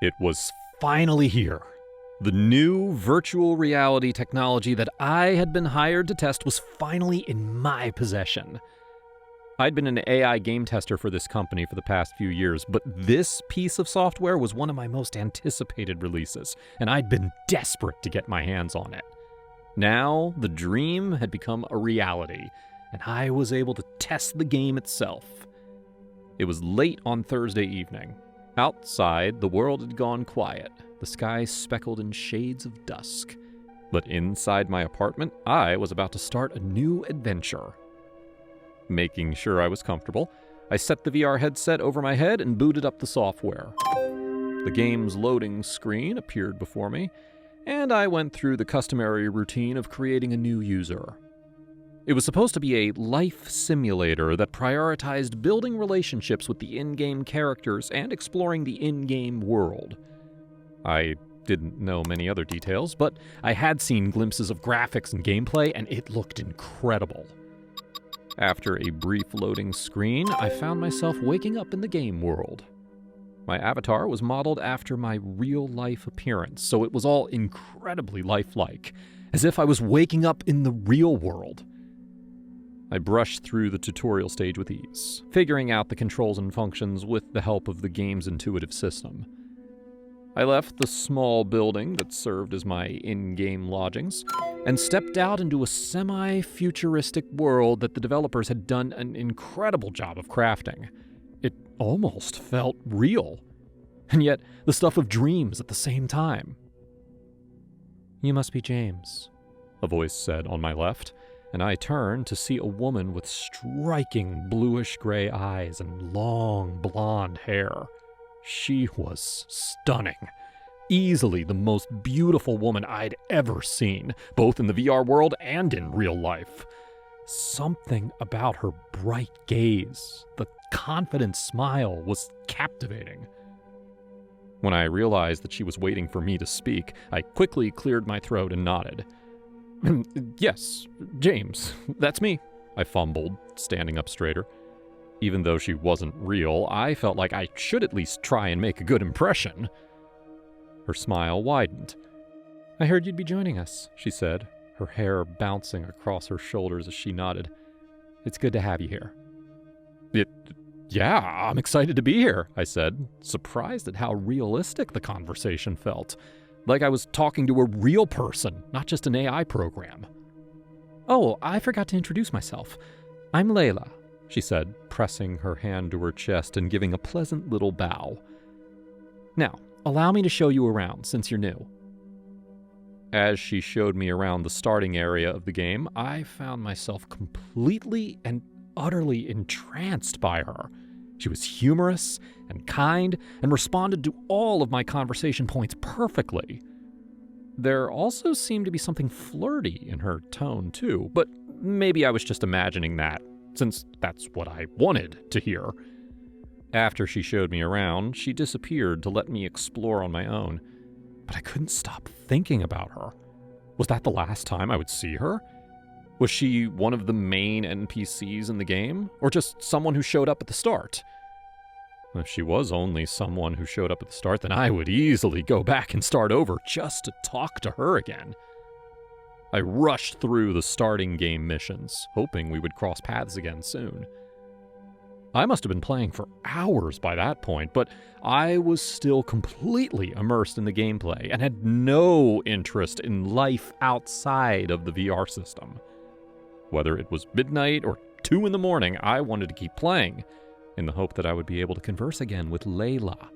It was finally here. The new virtual reality technology that I had been hired to test was finally in my possession. I'd been an AI game tester for this company for the past few years, but this piece of software was one of my most anticipated releases, and I'd been desperate to get my hands on it. Now, the dream had become a reality, and I was able to test the game itself. It was late on Thursday evening. Outside, the world had gone quiet, the sky speckled in shades of dusk. But inside my apartment, I was about to start a new adventure. Making sure I was comfortable, I set the VR headset over my head and booted up the software. The game's loading screen appeared before me, and I went through the customary routine of creating a new user. It was supposed to be a life simulator that prioritized building relationships with the in-game characters and exploring the in-game world. I didn't know many other details, but I had seen glimpses of graphics and gameplay, and it looked incredible. After a brief loading screen, I found myself waking up in the game world. My avatar was modeled after my real-life appearance, so it was all incredibly lifelike, as if I was waking up in the real world. I brushed through the tutorial stage with ease, figuring out the controls and functions with the help of the game's intuitive system. I left the small building that served as my in-game lodgings and stepped out into a semi-futuristic world that the developers had done an incredible job of crafting. It almost felt real, and yet the stuff of dreams at the same time. "You must be James," a voice said on my left, and I turned to see a woman with striking bluish-gray eyes and long blonde hair. She was stunning. Easily the most beautiful woman I'd ever seen, both in the VR world and in real life. Something about her bright gaze, the confident smile, was captivating. When I realized that she was waiting for me to speak, I quickly cleared my throat and nodded. "Yes, James, that's me," I fumbled, standing up straighter. Even though she wasn't real, I felt like I should at least try and make a good impression. Her smile widened. "I heard you'd be joining us," she said, her hair bouncing across her shoulders as she nodded. "It's good to have you here." Yeah, I'm excited to be here," I said, surprised at how realistic the conversation felt. Like I was talking to a real person, not just an AI program. "Oh, I forgot to introduce myself. I'm Layla," she said, pressing her hand to her chest and giving a pleasant little bow. "Now, allow me to show you around, since you're new." As she showed me around the starting area of the game, I found myself completely and utterly entranced by her. She was humorous and kind and responded to all of my conversation points perfectly. There also seemed to be something flirty in her tone, too, but maybe I was just imagining that, since that's what I wanted to hear. After she showed me around, she disappeared to let me explore on my own, but I couldn't stop thinking about her. Was that the last time I would see her? Was she one of the main NPCs in the game, or just someone who showed up at the start? If she was only someone who showed up at the start, then I would easily go back and start over just to talk to her again. I rushed through the starting game missions, hoping we would cross paths again soon. I must have been playing for hours by that point, but I was still completely immersed in the gameplay and had no interest in life outside of the VR system. Whether it was midnight or 2 in the morning, I wanted to keep playing, in the hope that I would be able to converse again with Layla.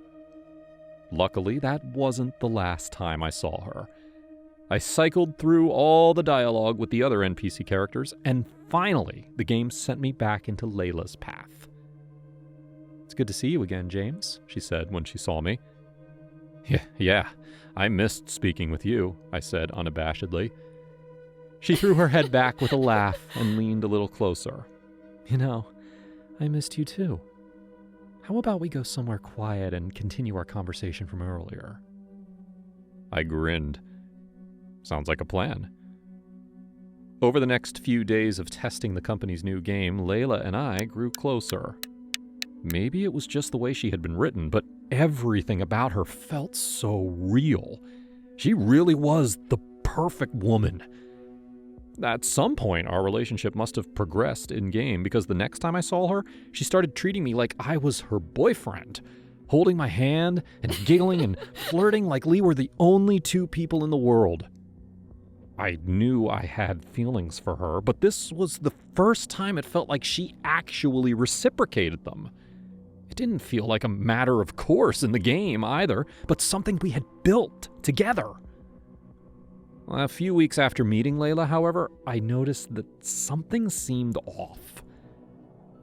Luckily, that wasn't the last time I saw her. I cycled through all the dialogue with the other NPC characters, and finally, the game sent me back into Layla's path. "It's good to see you again, James," she said when she saw me. Yeah, I missed speaking with you," I said unabashedly. She threw her head back with a laugh and leaned a little closer. "You know, I missed you too. How about we go somewhere quiet and continue our conversation from earlier?" I grinned. Sounds like a plan. Over the next few days of testing the company's new game, Layla and I grew closer. Maybe it was just the way she had been written, but Everything about her felt so real. She really was the perfect woman. At some point, our relationship must have progressed in-game because the next time I saw her, she started treating me like I was her boyfriend, holding my hand and giggling and flirting like we were the only two people in the world. I knew I had feelings for her, but this was the first time it felt like she actually reciprocated them. It didn't feel like a matter of course in the game either, but something we had built together. A few weeks after meeting Layla, however, I noticed that something seemed off.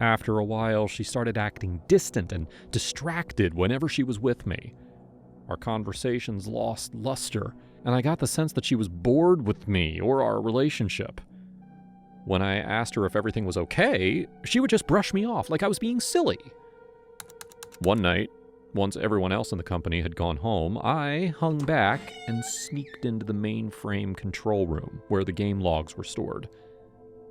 After a while, she started acting distant and distracted whenever she was with me. Our conversations lost luster, and I got the sense that she was bored with me or our relationship. When I asked her if everything was okay, she would just brush me off like I was being silly. One night, once everyone else in the company had gone home, I hung back and sneaked into the mainframe control room where the game logs were stored.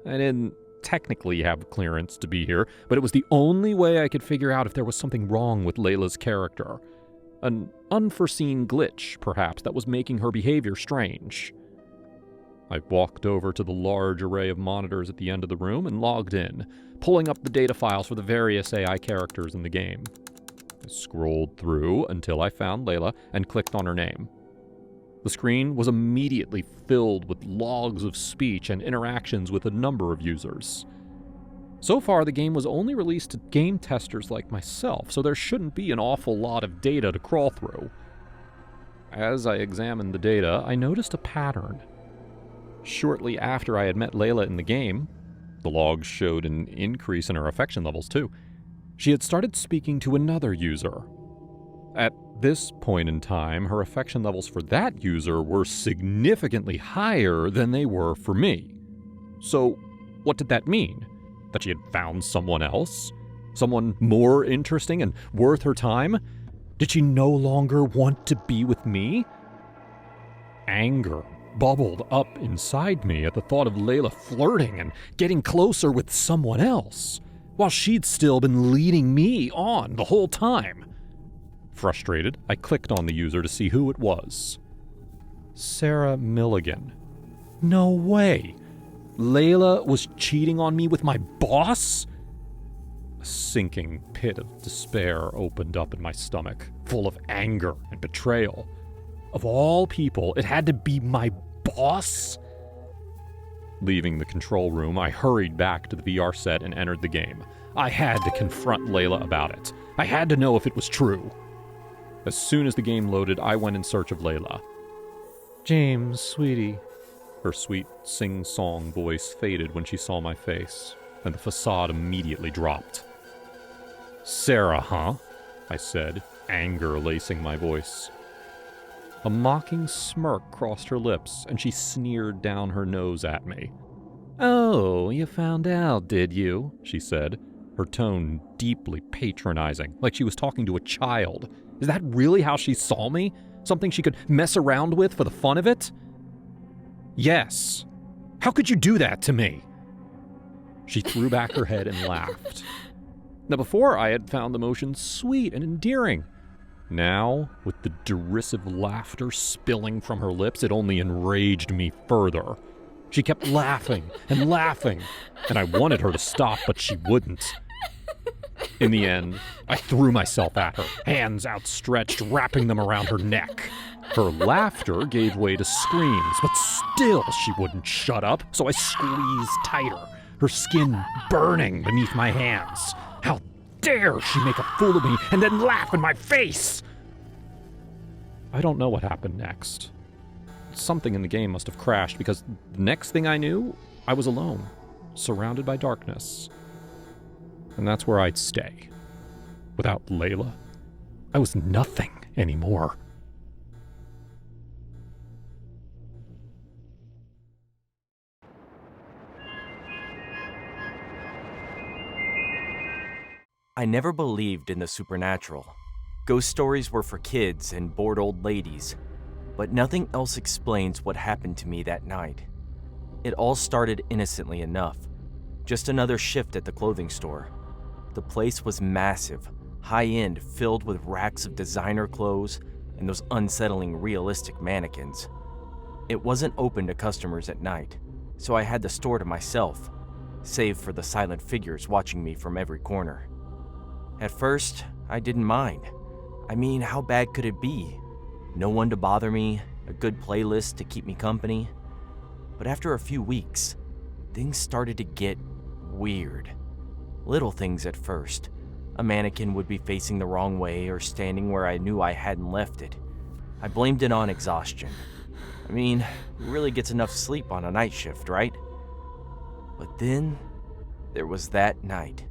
I didn't technically have clearance to be here, but it was the only way I could figure out if there was something wrong with Layla's character. An unforeseen glitch, perhaps, that was making her behavior strange. I walked over to the large array of monitors at the end of the room and logged in, pulling up the data files for the various AI characters in the game. I scrolled through until I found Layla and clicked on her name. The screen was immediately filled with logs of speech and interactions with a number of users. So far, the game was only released to game testers like myself, so there shouldn't be an awful lot of data to crawl through. As I examined the data, I noticed a pattern. Shortly after I had met Layla in the game, the logs showed an increase in her affection levels too. She had started speaking to another user. At this point in time, her affection levels for that user were significantly higher than they were for me. So, what did that mean? That she had found someone else? Someone more interesting and worth her time? Did she no longer want to be with me? Anger bubbled up inside me at the thought of Layla flirting and getting closer with someone else, while she'd still been leading me on the whole time. Frustrated, I clicked on the user to see who it was. Sarah Milligan. No way! Layla was cheating on me with my boss? A sinking pit of despair opened up in my stomach, full of anger and betrayal. Of all people, it had to be my boss? Leaving the control room, I hurried back to the VR set and entered the game. I had to confront Layla about it. I had to know if it was true. As soon as the game loaded, I went in search of Layla. James, sweetie. Her sweet sing-song voice faded when she saw my face, and the facade immediately dropped. Sarah, huh? I said, anger lacing my voice. A mocking smirk crossed her lips, and she sneered down her nose at me. Oh, you found out, did you? She said, her tone deeply patronizing, like she was talking to a child. Is that really how she saw me? Something she could mess around with for the fun of it? Yes. How could you do that to me? She threw back her head and laughed. Now, before I had found the motion sweet and endearing. Now, with the derisive laughter spilling from her lips, it only enraged me further. She kept laughing, and I wanted her to stop, but she wouldn't. In the end, I threw myself at her, hands outstretched, wrapping them around her neck. Her laughter gave way to screams, but still she wouldn't shut up, so I squeezed tighter, her skin burning beneath my hands. How dare she make a fool of me and then laugh in my face? I don't know what happened next. Something in the game must have crashed because the next thing I knew, I was alone, surrounded by darkness. And that's where I'd stay. Without Layla, I was nothing anymore. I never believed in the supernatural. Ghost stories were for kids and bored old ladies, but nothing else explains what happened to me that night. It all started innocently enough, just another shift at the clothing store. The place was massive, high-end, filled with racks of designer clothes and those unsettling, realistic mannequins. It wasn't open to customers at night, so I had the store to myself, save for the silent figures watching me from every corner. At first, I didn't mind. I mean, how bad could it be? No one to bother me, a good playlist to keep me company. But after a few weeks, things started to get weird. Little things at first. A mannequin would be facing the wrong way or standing where I knew I hadn't left it. I blamed it on exhaustion. I mean, who really gets enough sleep on a night shift, right? But then, there was that night.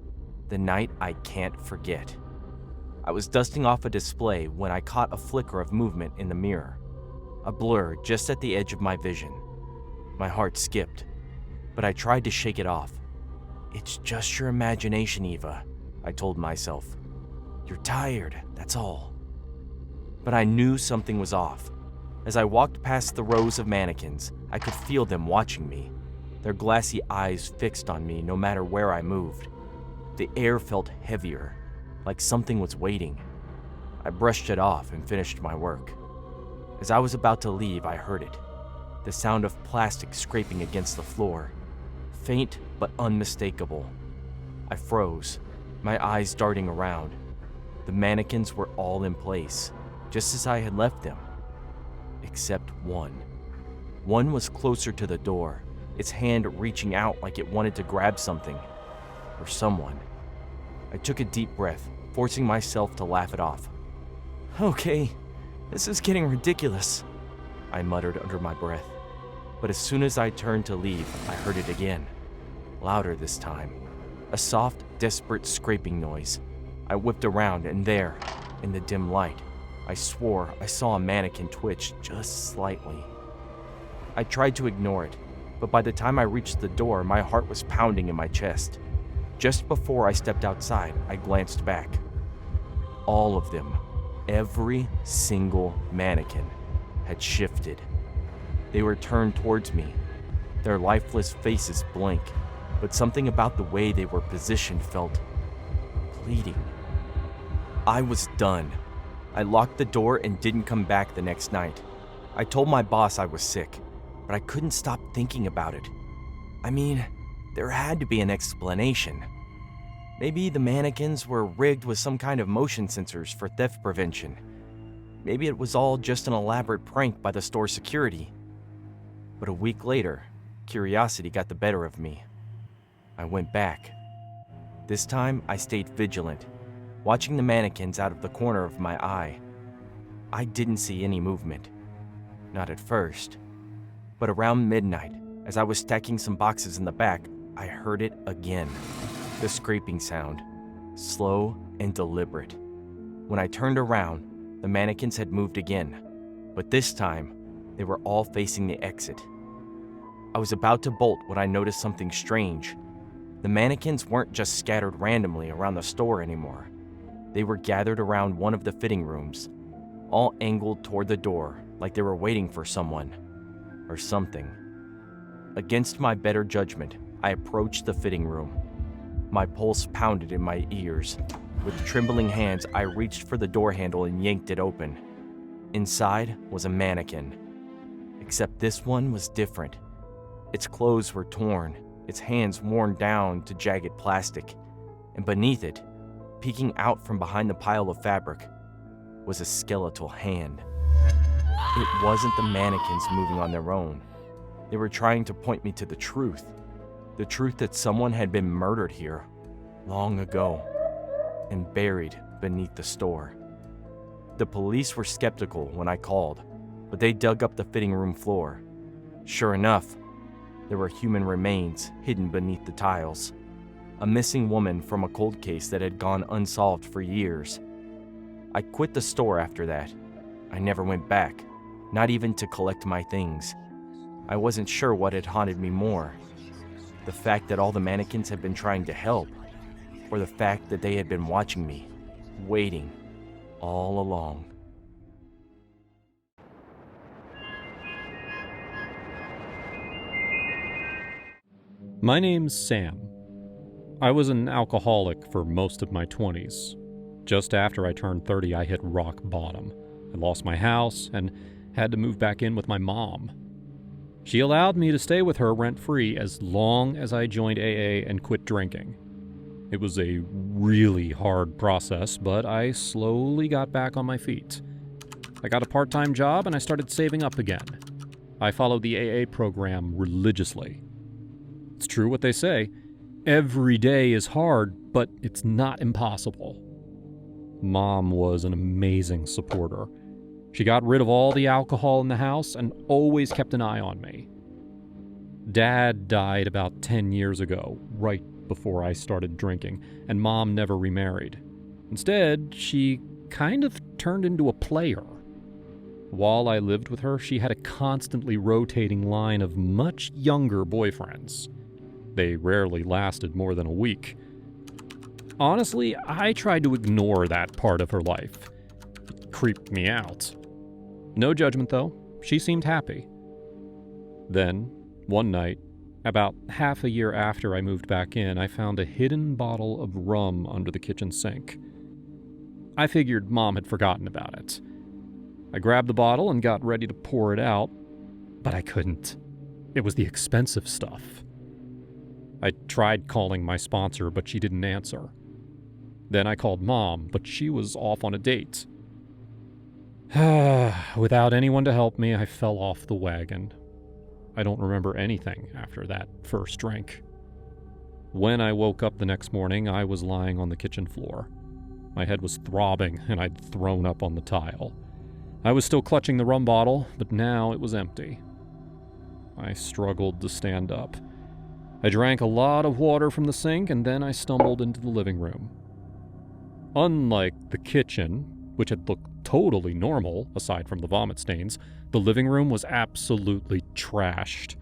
The night I can't forget. I was dusting off a display when I caught a flicker of movement in the mirror. A blur just at the edge of my vision. My heart skipped, but I tried to shake it off. "It's just your imagination, Eva," I told myself. "You're tired, that's all." But I knew something was off. As I walked past the rows of mannequins, I could feel them watching me, their glassy eyes fixed on me no matter where I moved. The air felt heavier, like something was waiting. I brushed it off and finished my work. As I was about to leave, I heard it. The sound of plastic scraping against the floor. Faint but unmistakable. I froze, my eyes darting around. The mannequins were all in place, just as I had left them. Except one. One was closer to the door, its hand reaching out like it wanted to grab something. Or someone. I took a deep breath, forcing myself to laugh it off. "Okay, this is getting ridiculous," I muttered under my breath. But as soon as I turned to leave, I heard it again. Louder this time. A soft, desperate scraping noise. I whipped around and there, in the dim light, I swore I saw a mannequin twitch just slightly. I tried to ignore it, but by the time I reached the door, my heart was pounding in my chest. Just before I stepped outside, I glanced back. All of them, every single mannequin, had shifted. They were turned towards me, their lifeless faces blank, but something about the way they were positioned felt pleading. I was done. I locked the door and didn't come back the next night. I told my boss I was sick, but I couldn't stop thinking about it. I mean, there had to be an explanation. Maybe the mannequins were rigged with some kind of motion sensors for theft prevention. Maybe it was all just an elaborate prank by the store security. But a week later, curiosity got the better of me. I went back. This time, I stayed vigilant, watching the mannequins out of the corner of my eye. I didn't see any movement. Not at first. But around midnight, as I was stacking some boxes in the back, I heard it again. The scraping sound, slow and deliberate. When I turned around, the mannequins had moved again, but this time, they were all facing the exit. I was about to bolt when I noticed something strange. The mannequins weren't just scattered randomly around the store anymore. They were gathered around one of the fitting rooms, all angled toward the door like they were waiting for someone or something. Against my better judgment, I approached the fitting room. My pulse pounded in my ears. With trembling hands, I reached for the door handle and yanked it open. Inside was a mannequin. Except this one was different. Its clothes were torn, its hands worn down to jagged plastic, and beneath it, peeking out from behind the pile of fabric, was a skeletal hand. It wasn't the mannequins moving on their own. They were trying to point me to the truth that someone had been murdered here long ago and buried beneath the store. The police were skeptical when I called, but they dug up the fitting room floor. Sure enough, there were human remains hidden beneath the tiles. A missing woman from a cold case that had gone unsolved for years. I quit the store after that. I never went back, not even to collect my things. I wasn't sure what had haunted me more. The fact that all the mannequins had been trying to help, or the fact that they had been watching me, waiting, all along. My name's Sam. I was an alcoholic for most of my 20s. Just after I turned 30, I hit rock bottom. I lost my house and had to move back in with my mom. She allowed me to stay with her rent-free as long as I joined AA and quit drinking. It was a really hard process, but I slowly got back on my feet. I got a part-time job and I started saving up again. I followed the AA program religiously. It's true what they say. Every day is hard, but it's not impossible. Mom was an amazing supporter. She got rid of all the alcohol in the house and always kept an eye on me. Dad died about 10 years ago, right before I started drinking, and Mom never remarried. Instead, she kind of turned into a player. While I lived with her, she had a constantly rotating line of much younger boyfriends. They rarely lasted more than a week. Honestly, I tried to ignore that part of her life. It creeped me out. No judgment, though. She seemed happy. Then, one night, about half a year after I moved back in, I found a hidden bottle of rum under the kitchen sink. I figured Mom had forgotten about it. I grabbed the bottle and got ready to pour it out, but I couldn't. It was the expensive stuff. I tried calling my sponsor, but she didn't answer. Then I called Mom, but she was off on a date. Without anyone to help me, I fell off the wagon. I don't remember anything after that first drink. When I woke up the next morning, I was lying on the kitchen floor. My head was throbbing, and I'd thrown up on the tile. I was still clutching the rum bottle, but now it was empty. I struggled to stand up. I drank a lot of water from the sink, and then I stumbled into the living room. Unlike the kitchen, which had looked totally normal, aside from the vomit stains, the living room was absolutely trashed.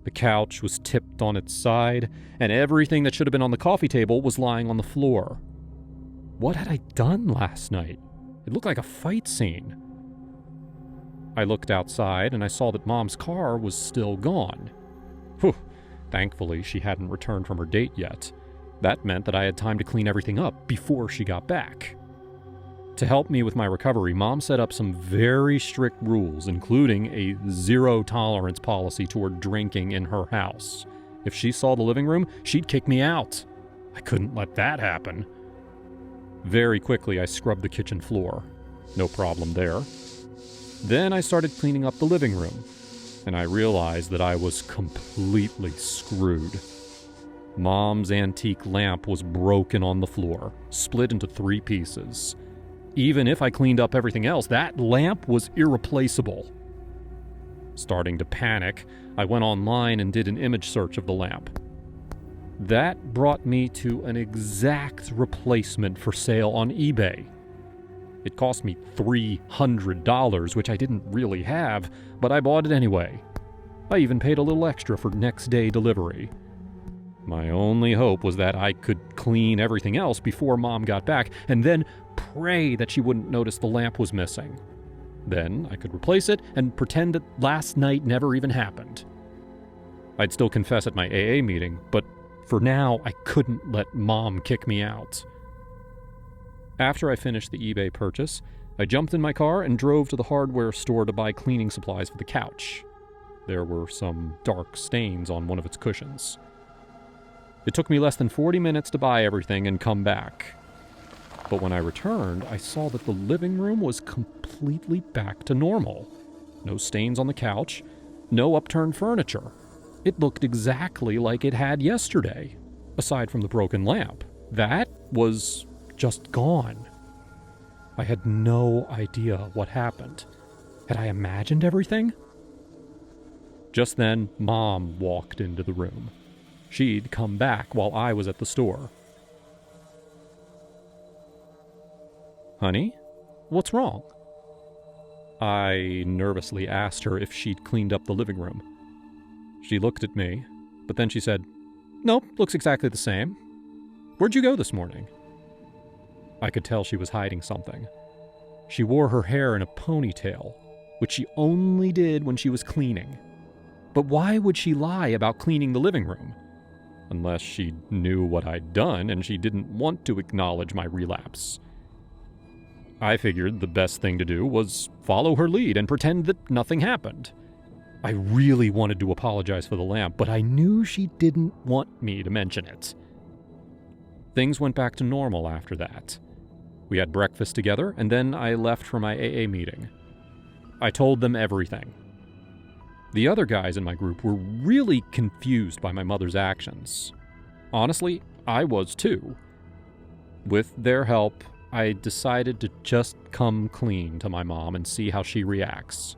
The couch was tipped on its side, and everything that should have been on the coffee table was lying on the floor. What had I done last night? It looked like a fight scene. I looked outside, and I saw that Mom's car was still gone. Whew. Thankfully, she hadn't returned from her date yet. That meant that I had time to clean everything up before she got back. To help me with my recovery, Mom set up some very strict rules, including a zero-tolerance policy toward drinking in her house. If she saw the living room, she'd kick me out. I couldn't let that happen. Very quickly, I scrubbed the kitchen floor. No problem there. Then I started cleaning up the living room, and I realized that I was completely screwed. Mom's antique lamp was broken on the floor, split into 3 pieces. Even if I cleaned up everything else, that lamp was irreplaceable. Starting to panic, I went online and did an image search of the lamp. That brought me to an exact replacement for sale on eBay. It cost me $300, which I didn't really have, but I bought it anyway. I even paid a little extra for next-day delivery. My only hope was that I could clean everything else before Mom got back, and then pray that she wouldn't notice the lamp was missing. Then I could replace it and pretend that last night never even happened. I'd still confess at my AA meeting, but for now, I couldn't let Mom kick me out. After I finished the eBay purchase, I jumped in my car and drove to the hardware store to buy cleaning supplies for the couch. There were some dark stains on one of its cushions. It took me less than 40 minutes to buy everything and come back. But when I returned, I saw that the living room was completely back to normal. No stains on the couch, no upturned furniture. It looked exactly like it had yesterday, aside from the broken lamp. That was just gone. I had no idea what happened. Had I imagined everything? Just then, Mom walked into the room. She'd come back while I was at the store. "Honey, what's wrong?" I nervously asked her if she'd cleaned up the living room. She looked at me, but then she said, "Nope, looks exactly the same. Where'd you go this morning?" I could tell she was hiding something. She wore her hair in a ponytail, which she only did when she was cleaning. But why would she lie about cleaning the living room? Unless she knew what I'd done and she didn't want to acknowledge my relapse. I figured the best thing to do was follow her lead and pretend that nothing happened. I really wanted to apologize for the lamp, but I knew she didn't want me to mention it. Things went back to normal after that. We had breakfast together, and then I left for my AA meeting. I told them everything. The other guys in my group were really confused by my mother's actions. Honestly, I was too. With their help, I decided to just come clean to my mom and see how she reacts.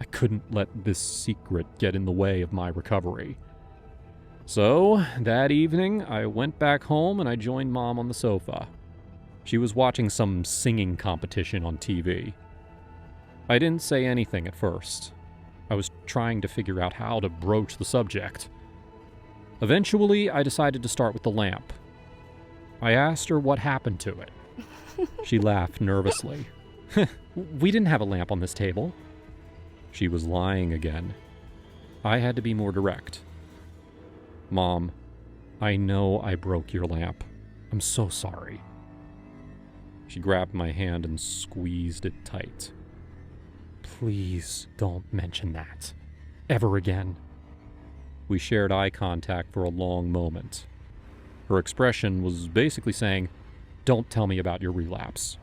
I couldn't let this secret get in the way of my recovery. So, that evening, I went back home and I joined Mom on the sofa. She was watching some singing competition on TV. I didn't say anything at first. I was trying to figure out how to broach the subject. Eventually, I decided to start with the lamp. I asked her what happened to it. She laughed nervously. We didn't have a lamp on this table. She was lying again. I had to be more direct. Mom, I know I broke your lamp. I'm so sorry. She grabbed my hand and squeezed it tight. Please don't mention that. Ever again. We shared eye contact for a long moment. Her expression was basically saying, don't tell me about your relapse.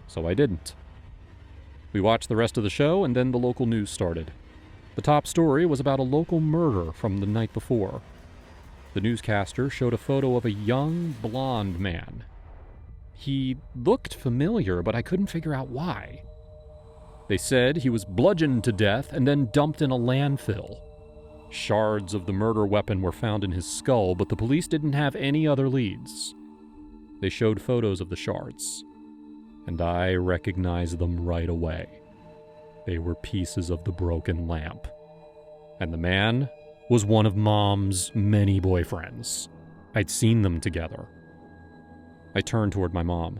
So I didn't. We watched the rest of the show, and then the local news started. The top story was about a local murder from the night before. The newscaster showed a photo of a young, blonde man. He looked familiar, but I couldn't figure out why. They said he was bludgeoned to death and then dumped in a landfill. Shards of the murder weapon were found in his skull, but the police didn't have any other leads. They showed photos of the shards, and I recognized them right away. They were pieces of the broken lamp. And the man was one of Mom's many boyfriends. I'd seen them together. I turned toward my mom.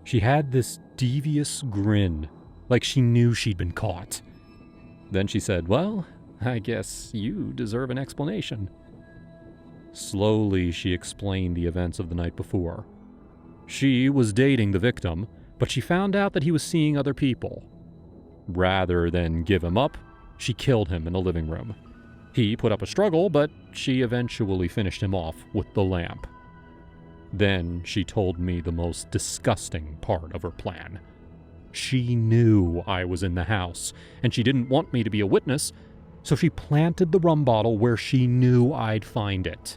She had this devious grin, like she knew she'd been caught. Then she said, well, I guess you deserve an explanation. Slowly, she explained the events of the night before. She was dating the victim, but she found out that he was seeing other people. Rather than give him up, she killed him in the living room. He put up a struggle, but she eventually finished him off with the lamp. Then she told me the most disgusting part of her plan. She knew I was in the house, and she didn't want me to be a witness, so she planted the rum bottle where she knew I'd find it.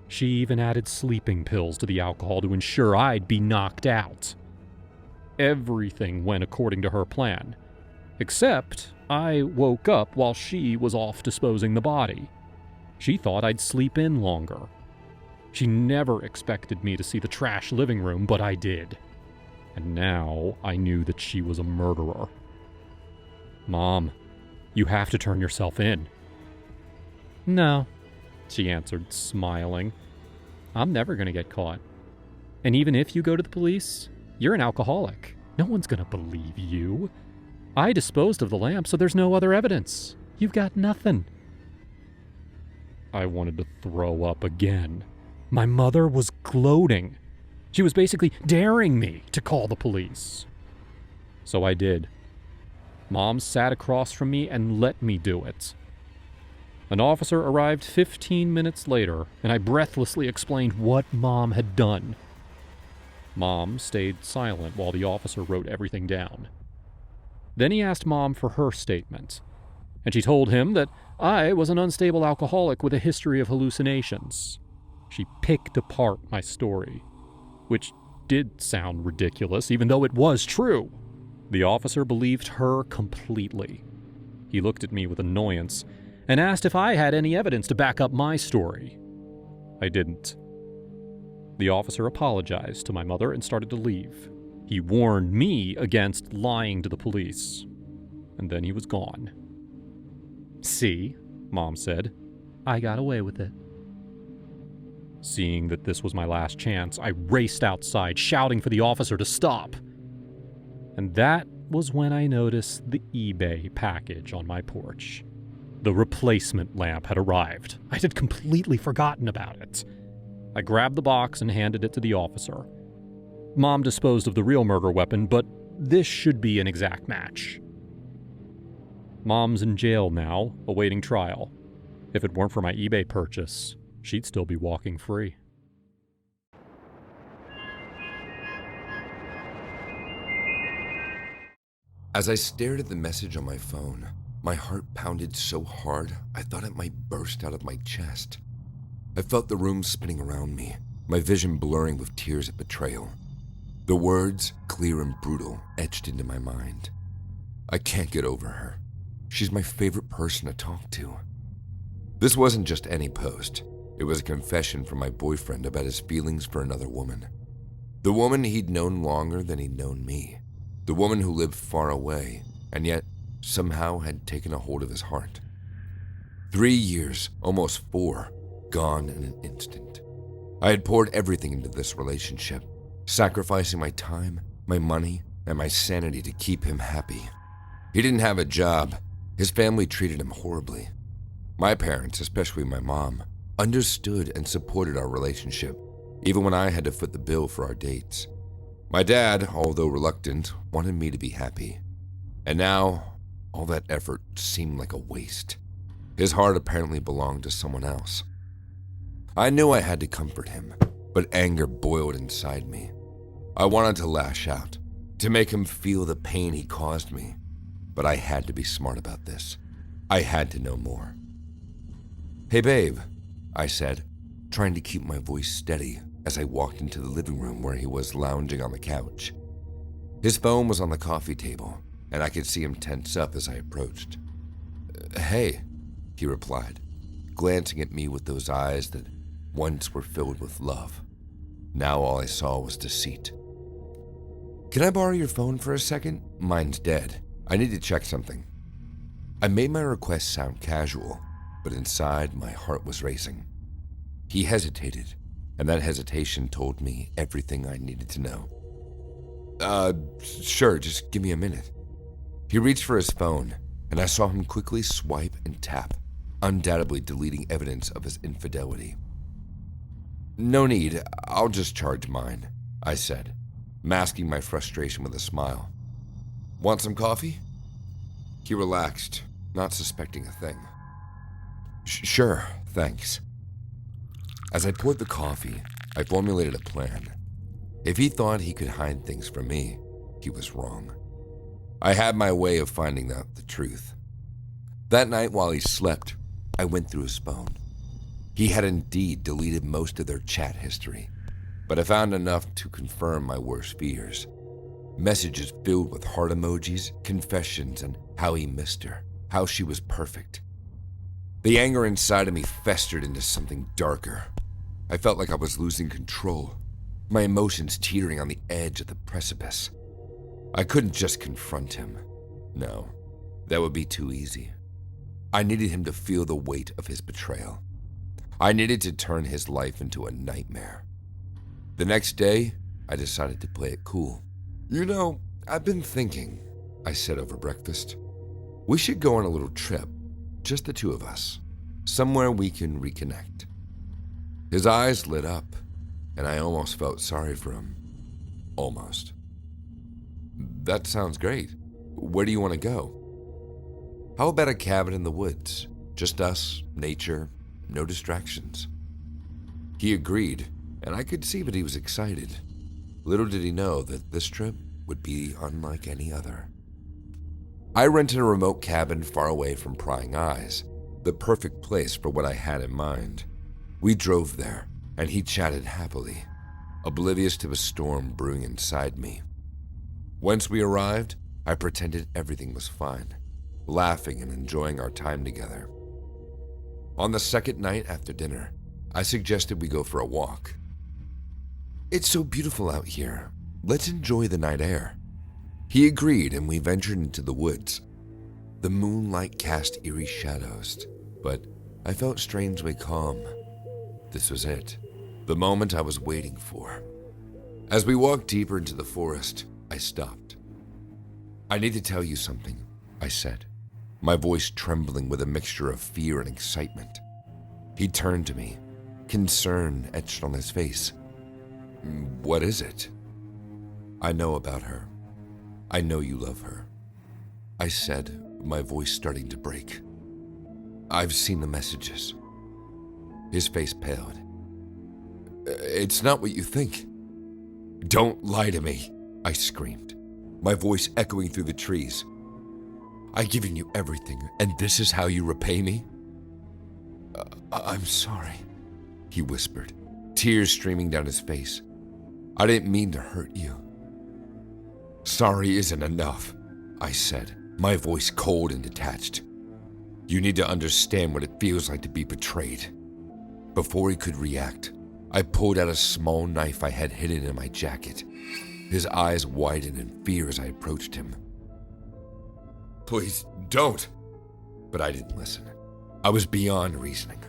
She even added sleeping pills to the alcohol to ensure I'd be knocked out. Everything went according to her plan, except I woke up while she was off disposing the body. She thought I'd sleep in longer. She never expected me to see the trash living room, but I did. And now I knew that she was a murderer. Mom, you have to turn yourself in. No, she answered, smiling. I'm never going to get caught. And even if you go to the police, you're an alcoholic. No one's going to believe you. I disposed of the lamp, so there's no other evidence. You've got nothing. I wanted to throw up again. My mother was gloating. She was basically daring me to call the police. So I did. Mom sat across from me and let me do it. An officer arrived 15 minutes later, and I breathlessly explained what Mom had done. Mom stayed silent while the officer wrote everything down. Then he asked Mom for her statement, and she told him that I was an unstable alcoholic with a history of hallucinations. She picked apart my story, which did sound ridiculous, even though it was true. The officer believed her completely. He looked at me with annoyance and asked if I had any evidence to back up my story. I didn't. The officer apologized to my mother and started to leave. He warned me against lying to the police. And then he was gone. See, Mom said, I got away with it. Seeing that this was my last chance, I raced outside, shouting for the officer to stop. And that was when I noticed the eBay package on my porch. The replacement lamp had arrived. I had completely forgotten about it. I grabbed the box and handed it to the officer. Mom disposed of the real murder weapon, but this should be an exact match. Mom's in jail now, awaiting trial. If it weren't for my eBay purchase, she'd still be walking free. As I stared at the message on my phone, my heart pounded so hard I thought it might burst out of my chest. I felt the room spinning around me, my vision blurring with tears of betrayal. The words, clear and brutal, etched into my mind. I can't get over her. She's my favorite person to talk to. This wasn't just any post. It was a confession from my boyfriend about his feelings for another woman. The woman he'd known longer than he'd known me. The woman who lived far away, and yet somehow had taken a hold of his heart. 3 years, almost 4, gone in an instant. I had poured everything into this relationship, sacrificing my time, my money, and my sanity to keep him happy. He didn't have a job. His family treated him horribly. My parents, especially my mom, understood and supported our relationship, even when I had to foot the bill for our dates. My dad, although reluctant, wanted me to be happy. And now, all that effort seemed like a waste. His heart apparently belonged to someone else. I knew I had to comfort him, but anger boiled inside me. I wanted to lash out, to make him feel the pain he caused me. But I had to be smart about this. I had to know more. "Hey babe," I said, trying to keep my voice steady as I walked into the living room where he was lounging on the couch. His phone was on the coffee table, and I could see him tense up as I approached. "Hey," he replied, glancing at me with those eyes that once were filled with love. Now all I saw was deceit. "Can I borrow your phone for a second? Mine's dead. I need to check something." I made my request sound casual, but inside my heart was racing. He hesitated, and that hesitation told me everything I needed to know. Sure, just give me a minute." He reached for his phone, and I saw him quickly swipe and tap, undoubtedly deleting evidence of his infidelity. "No need, I'll just charge mine," I said, masking my frustration with a smile. "Want some coffee?" He relaxed, not suspecting a thing. Sure, thanks." As I poured the coffee, I formulated a plan. If he thought he could hide things from me, he was wrong. I had my way of finding out the truth. That night while he slept, I went through his phone. He had indeed deleted most of their chat history, but I found enough to confirm my worst fears. Messages filled with heart emojis, confessions, and how he missed her, how she was perfect. The anger inside of me festered into something darker. I felt like I was losing control, my emotions teetering on the edge of the precipice. I couldn't just confront him. No, that would be too easy. I needed him to feel the weight of his betrayal. I needed to turn his life into a nightmare. The next day, I decided to play it cool. "You know, I've been thinking," I said over breakfast. "We should go on a little trip, just the two of us, somewhere we can reconnect." His eyes lit up, and I almost felt sorry for him. Almost. "That sounds great. Where do you want to go?" "How about a cabin in the woods? Just us, nature, no distractions." He agreed, and I could see that he was excited. Little did he know that this trip would be unlike any other. I rented a remote cabin far away from prying eyes, the perfect place for what I had in mind. We drove there, and he chatted happily, oblivious to the storm brewing inside me. Once we arrived, I pretended everything was fine, laughing and enjoying our time together. On the second night after dinner, I suggested we go for a walk. "It's so beautiful out here. Let's enjoy the night air." He agreed, and we ventured into the woods. The moonlight cast eerie shadows, but I felt strangely calm. This was it, the moment I was waiting for. As we walked deeper into the forest, I stopped. "I need to tell you something," I said, my voice trembling with a mixture of fear and excitement. He turned to me, concern etched on his face. "What is it?" I know about her. I know you love her. I said, my voice starting to break. I've seen the messages. His face paled. It's not what you think. Don't lie to me, I screamed, my voice echoing through the trees. I've given you everything, and this is how you repay me? I'm sorry, he whispered, tears streaming down his face. I didn't mean to hurt you. Sorry isn't enough, I said, my voice cold and detached. You need to understand what it feels like to be betrayed. Before he could react, I pulled out a small knife I had hidden in my jacket. His eyes widened in fear as I approached him. Please, don't. But I didn't listen. I was beyond reasoning,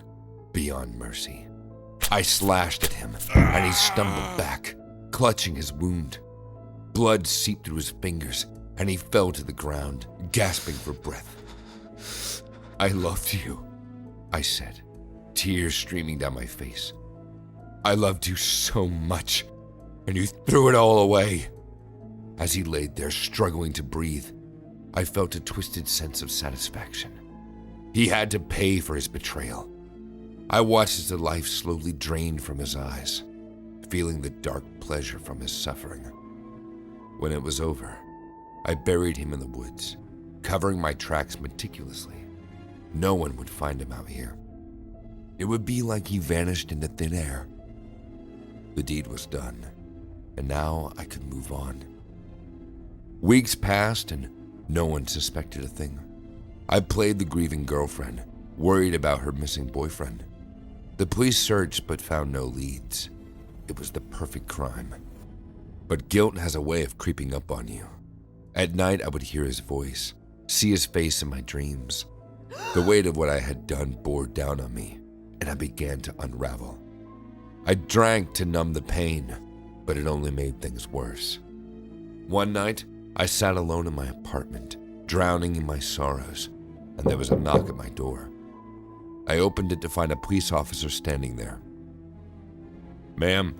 beyond mercy. I slashed at him, and he stumbled back, clutching his wound. Blood seeped through his fingers, and he fell to the ground, gasping for breath. I loved you, I said, tears streaming down my face. I loved you so much, and you threw it all away. As he laid there, struggling to breathe, I felt a twisted sense of satisfaction. He had to pay for his betrayal. I watched as the life slowly drained from his eyes, feeling the dark pleasure from his suffering. When it was over, I buried him in the woods, covering my tracks meticulously. No one would find him out here. It would be like he vanished into thin air. The deed was done, and now I could move on. Weeks passed, and no one suspected a thing. I played the grieving girlfriend, worried about her missing boyfriend. The police searched but found no leads. It was the perfect crime. But guilt has a way of creeping up on you. At night, I would hear his voice, see his face in my dreams. The weight of what I had done bore down on me, and I began to unravel. I drank to numb the pain, but it only made things worse. One night, I sat alone in my apartment, drowning in my sorrows, and there was a knock at my door. I opened it to find a police officer standing there. Ma'am,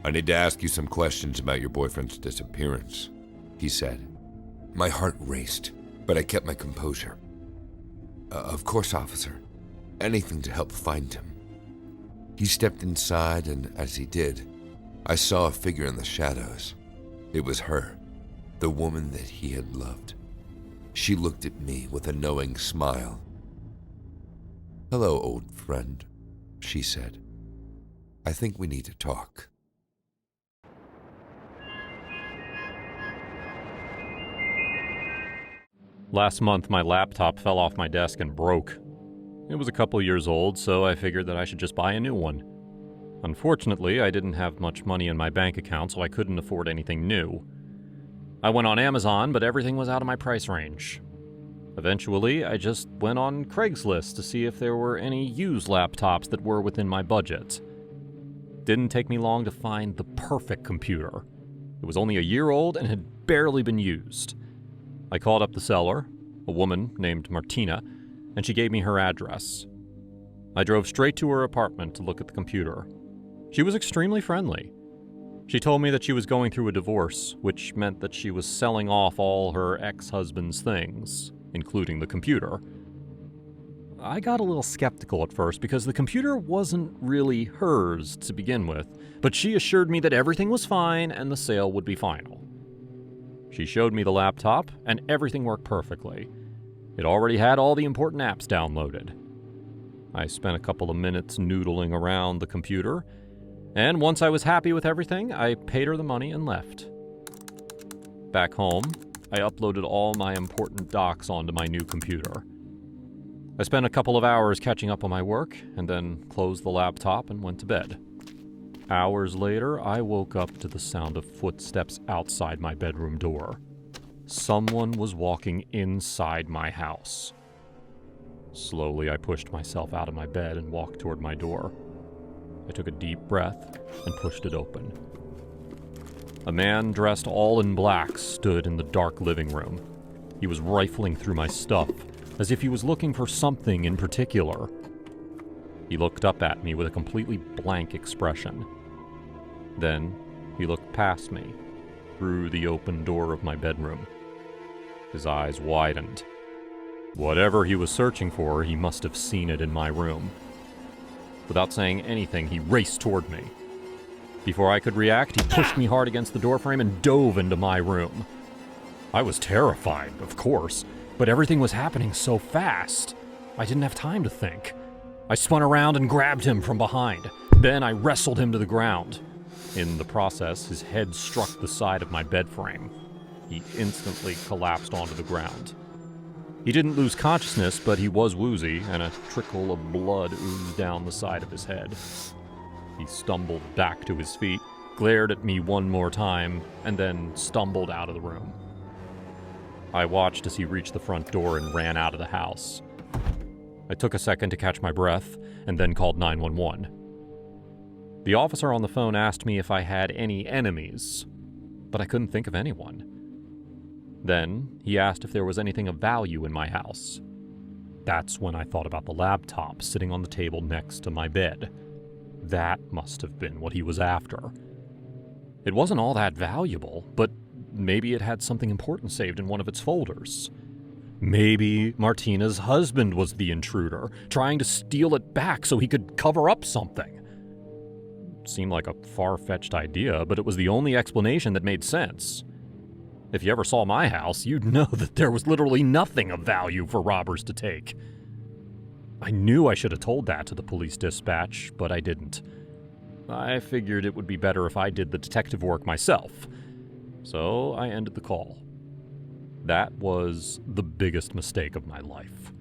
I need to ask you some questions about your boyfriend's disappearance, he said. My heart raced, but I kept my composure. Of course, officer. Anything to help find him. He stepped inside, and as he did, I saw a figure in the shadows. It was her, the woman that he had loved. She looked at me with a knowing smile. Hello, old friend, she said. I think we need to talk. Last month, my laptop fell off my desk and broke. It was a couple years old, so I figured that I should just buy a new one. Unfortunately, I didn't have much money in my bank account, so I couldn't afford anything new. I went on Amazon, but everything was out of my price range. Eventually, I just went on Craigslist to see if there were any used laptops that were within my budget. Didn't take me long to find the perfect computer. It was only a year old and had barely been used. I called up the seller, a woman named Martina, and she gave me her address. I drove straight to her apartment to look at the computer. She was extremely friendly. She told me that she was going through a divorce, which meant that she was selling off all her ex-husband's things, including the computer. I got a little skeptical at first because the computer wasn't really hers to begin with, but she assured me that everything was fine and the sale would be final. She showed me the laptop, and everything worked perfectly. It already had all the important apps downloaded. I spent a couple of minutes noodling around the computer, and once I was happy with everything, I paid her the money and left. Back home, I uploaded all my important docs onto my new computer. I spent a couple of hours catching up on my work, and then closed the laptop and went to bed. Hours later, I woke up to the sound of footsteps outside my bedroom door. Someone was walking inside my house. Slowly, I pushed myself out of my bed and walked toward my door. I took a deep breath and pushed it open. A man dressed all in black stood in the dark living room. He was rifling through my stuff, as if he was looking for something in particular. He looked up at me with a completely blank expression. Then, he looked past me, through the open door of my bedroom. His eyes widened. Whatever he was searching for, he must have seen it in my room. Without saying anything, he raced toward me. Before I could react, he pushed me hard against the doorframe and dove into my room. I was terrified, of course, but everything was happening so fast. I didn't have time to think. I spun around and grabbed him from behind. Then I wrestled him to the ground. In the process, his head struck the side of my bed frame. He instantly collapsed onto the ground. He didn't lose consciousness, but he was woozy, and a trickle of blood oozed down the side of his head. He stumbled back to his feet, glared at me one more time, and then stumbled out of the room. I watched as he reached the front door and ran out of the house. I took a second to catch my breath, and then called 911. The officer on the phone asked me if I had any enemies, but I couldn't think of anyone. Then, he asked if there was anything of value in my house. That's when I thought about the laptop sitting on the table next to my bed. That must have been what he was after. It wasn't all that valuable, but maybe it had something important saved in one of its folders. Maybe Martina's husband was the intruder, trying to steal it back so he could cover up something. It seemed like a far-fetched idea, but it was the only explanation that made sense. If you ever saw my house, you'd know that there was literally nothing of value for robbers to take. I knew I should have told that to the police dispatch, but I didn't. I figured it would be better if I did the detective work myself, so I ended the call. That was the biggest mistake of my life.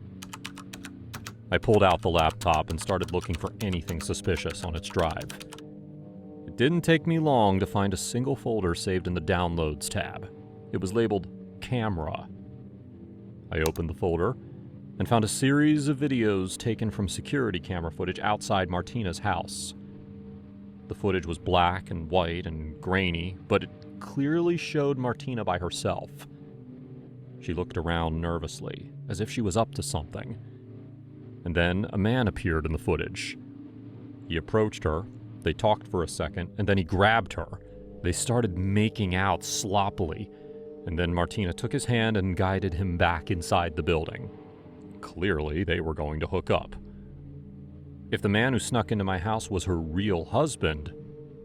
I pulled out the laptop and started looking for anything suspicious on its drive. It didn't take me long to find a single folder saved in the Downloads tab. It was labeled Camera. I opened the folder and found a series of videos taken from security camera footage outside Martina's house. The footage was black and white and grainy, but it clearly showed Martina by herself. She looked around nervously, as if she was up to something. And then a man appeared in the footage. He approached her, they talked for a second, and then he grabbed her. They started making out sloppily, and then Martina took his hand and guided him back inside the building. Clearly, they were going to hook up. If the man who snuck into my house was her real husband,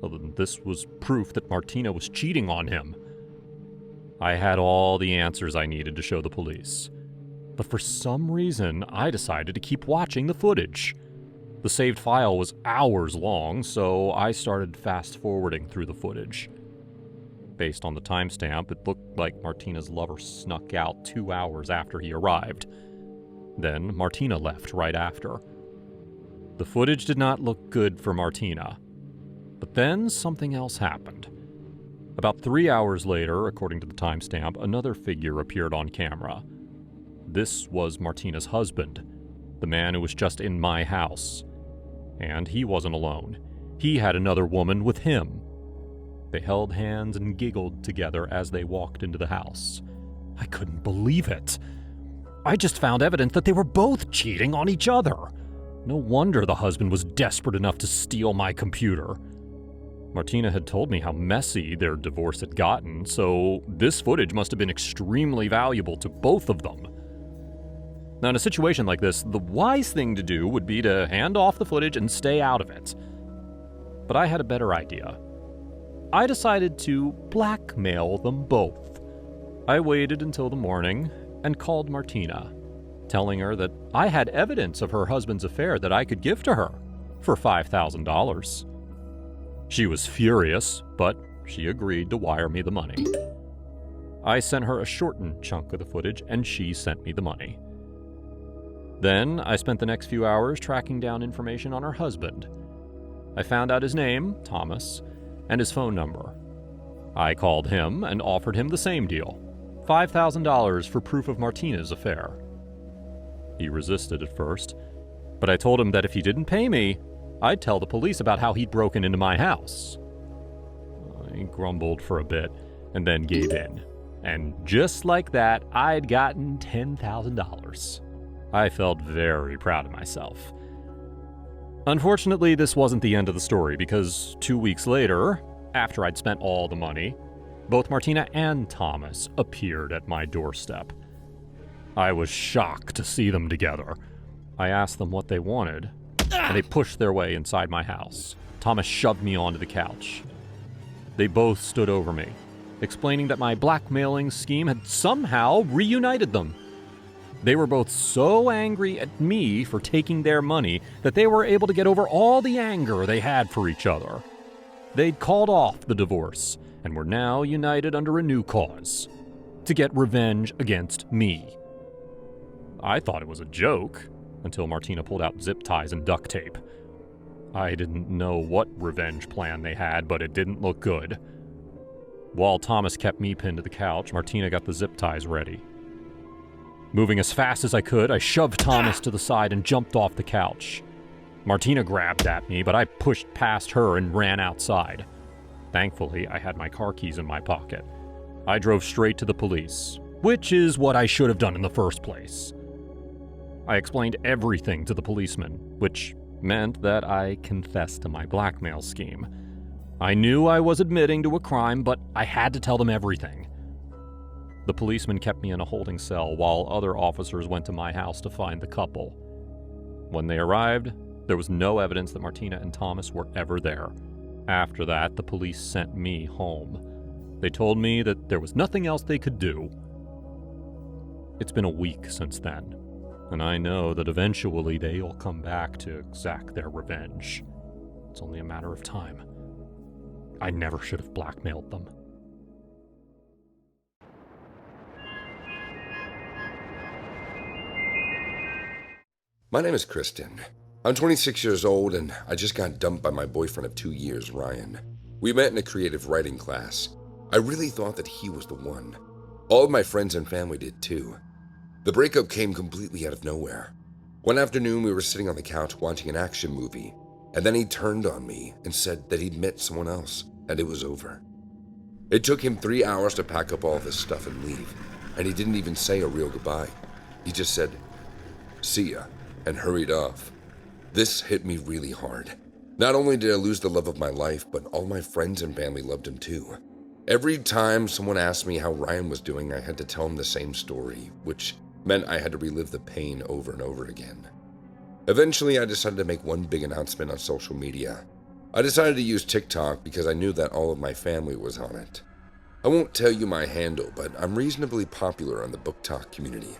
well, then this was proof that Martina was cheating on him. I had all the answers I needed to show the police. But for some reason, I decided to keep watching the footage. The saved file was hours long, so I started fast-forwarding through the footage. Based on the timestamp, it looked like Martina's lover snuck out 2 hours after he arrived. Then Martina left right after. The footage did not look good for Martina. But then something else happened. About 3 hours later, according to the timestamp, another figure appeared on camera. This was Martina's husband, the man who was just in my house. And he wasn't alone. He had another woman with him. They held hands and giggled together as they walked into the house. I couldn't believe it. I just found evidence that they were both cheating on each other. No wonder the husband was desperate enough to steal my computer. Martina had told me how messy their divorce had gotten, so this footage must have been extremely valuable to both of them. Now, in a situation like this, the wise thing to do would be to hand off the footage and stay out of it. But I had a better idea. I decided to blackmail them both. I waited until the morning and called Martina, telling her that I had evidence of her husband's affair that I could give to her for $5,000. She was furious, but she agreed to wire me the money. I sent her a shortened chunk of the footage, and she sent me the money. Then I spent the next few hours tracking down information on her husband. I found out his name, Thomas, and his phone number. I called him and offered him the same deal, $5,000 for proof of Martina's affair. He resisted at first, but I told him that if he didn't pay me, I'd tell the police about how he'd broken into my house. He grumbled for a bit and then gave in. And just like that, I'd gotten $10,000. I felt very proud of myself. Unfortunately, this wasn't the end of the story because 2 weeks later, after I'd spent all the money, Both Martina and Thomas appeared at my doorstep. I was shocked to see them together. I asked them what they wanted, and they pushed their way inside my house. Thomas shoved me onto the couch. They both stood over me, explaining that my blackmailing scheme had somehow reunited them. They were both so angry at me for taking their money that they were able to get over all the anger they had for each other. They'd called off the divorce and were now united under a new cause, to get revenge against me. I thought it was a joke until Martina pulled out zip ties and duct tape. I didn't know what revenge plan they had, but it didn't look good. While Thomas kept me pinned to the couch, Martina got the zip ties ready. Moving as fast as I could, I shoved Thomas to the side and jumped off the couch. Martina grabbed at me, but I pushed past her and ran outside. Thankfully, I had my car keys in my pocket. I drove straight to the police, which is what I should have done in the first place. I explained everything to the policeman, which meant that I confessed to my blackmail scheme. I knew I was admitting to a crime, but I had to tell them everything. The policeman kept me in a holding cell while other officers went to my house to find the couple. When they arrived, there was no evidence that Martina and Thomas were ever there. After that, the police sent me home. They told me that there was nothing else they could do. It's been a week since then, and I know that eventually they'll come back to exact their revenge. It's only a matter of time. I never should have blackmailed them. My name is Kristen. I'm 26 years old, and I just got dumped by my boyfriend of 2 years, Ryan. We met in a creative writing class. I really thought that he was the one. All of my friends and family did too. The breakup came completely out of nowhere. One afternoon, we were sitting on the couch watching an action movie, and then he turned on me and said that he'd met someone else, and it was over. It took him 3 hours to pack up all of his stuff and leave, and he didn't even say a real goodbye. He just said, "See ya," and hurried off. This hit me really hard. Not only did I lose the love of my life, but all my friends and family loved him too. Every time someone asked me how Ryan was doing, I had to tell them the same story, which meant I had to relive the pain over and over again. Eventually, I decided to make one big announcement on social media. I decided to use TikTok because I knew that all of my family was on it. I won't tell you my handle, but I'm reasonably popular on the book talk community.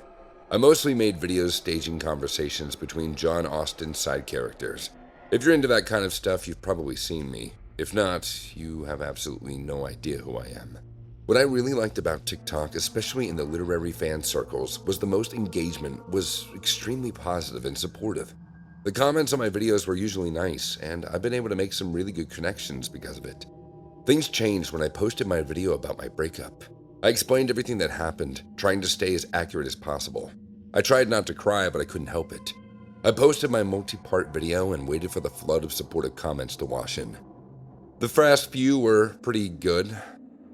I mostly made videos staging conversations between John Austen's side characters. If you're into that kind of stuff, you've probably seen me. If not, you have absolutely no idea who I am. What I really liked about TikTok, especially in the literary fan circles, was the most engagement was extremely positive and supportive. The comments on my videos were usually nice, and I've been able to make some really good connections because of it. Things changed when I posted my video about my breakup. I explained everything that happened, trying to stay as accurate as possible. I tried not to cry, but I couldn't help it. I posted my multi-part video and waited for the flood of supportive comments to wash in. The first few were pretty good,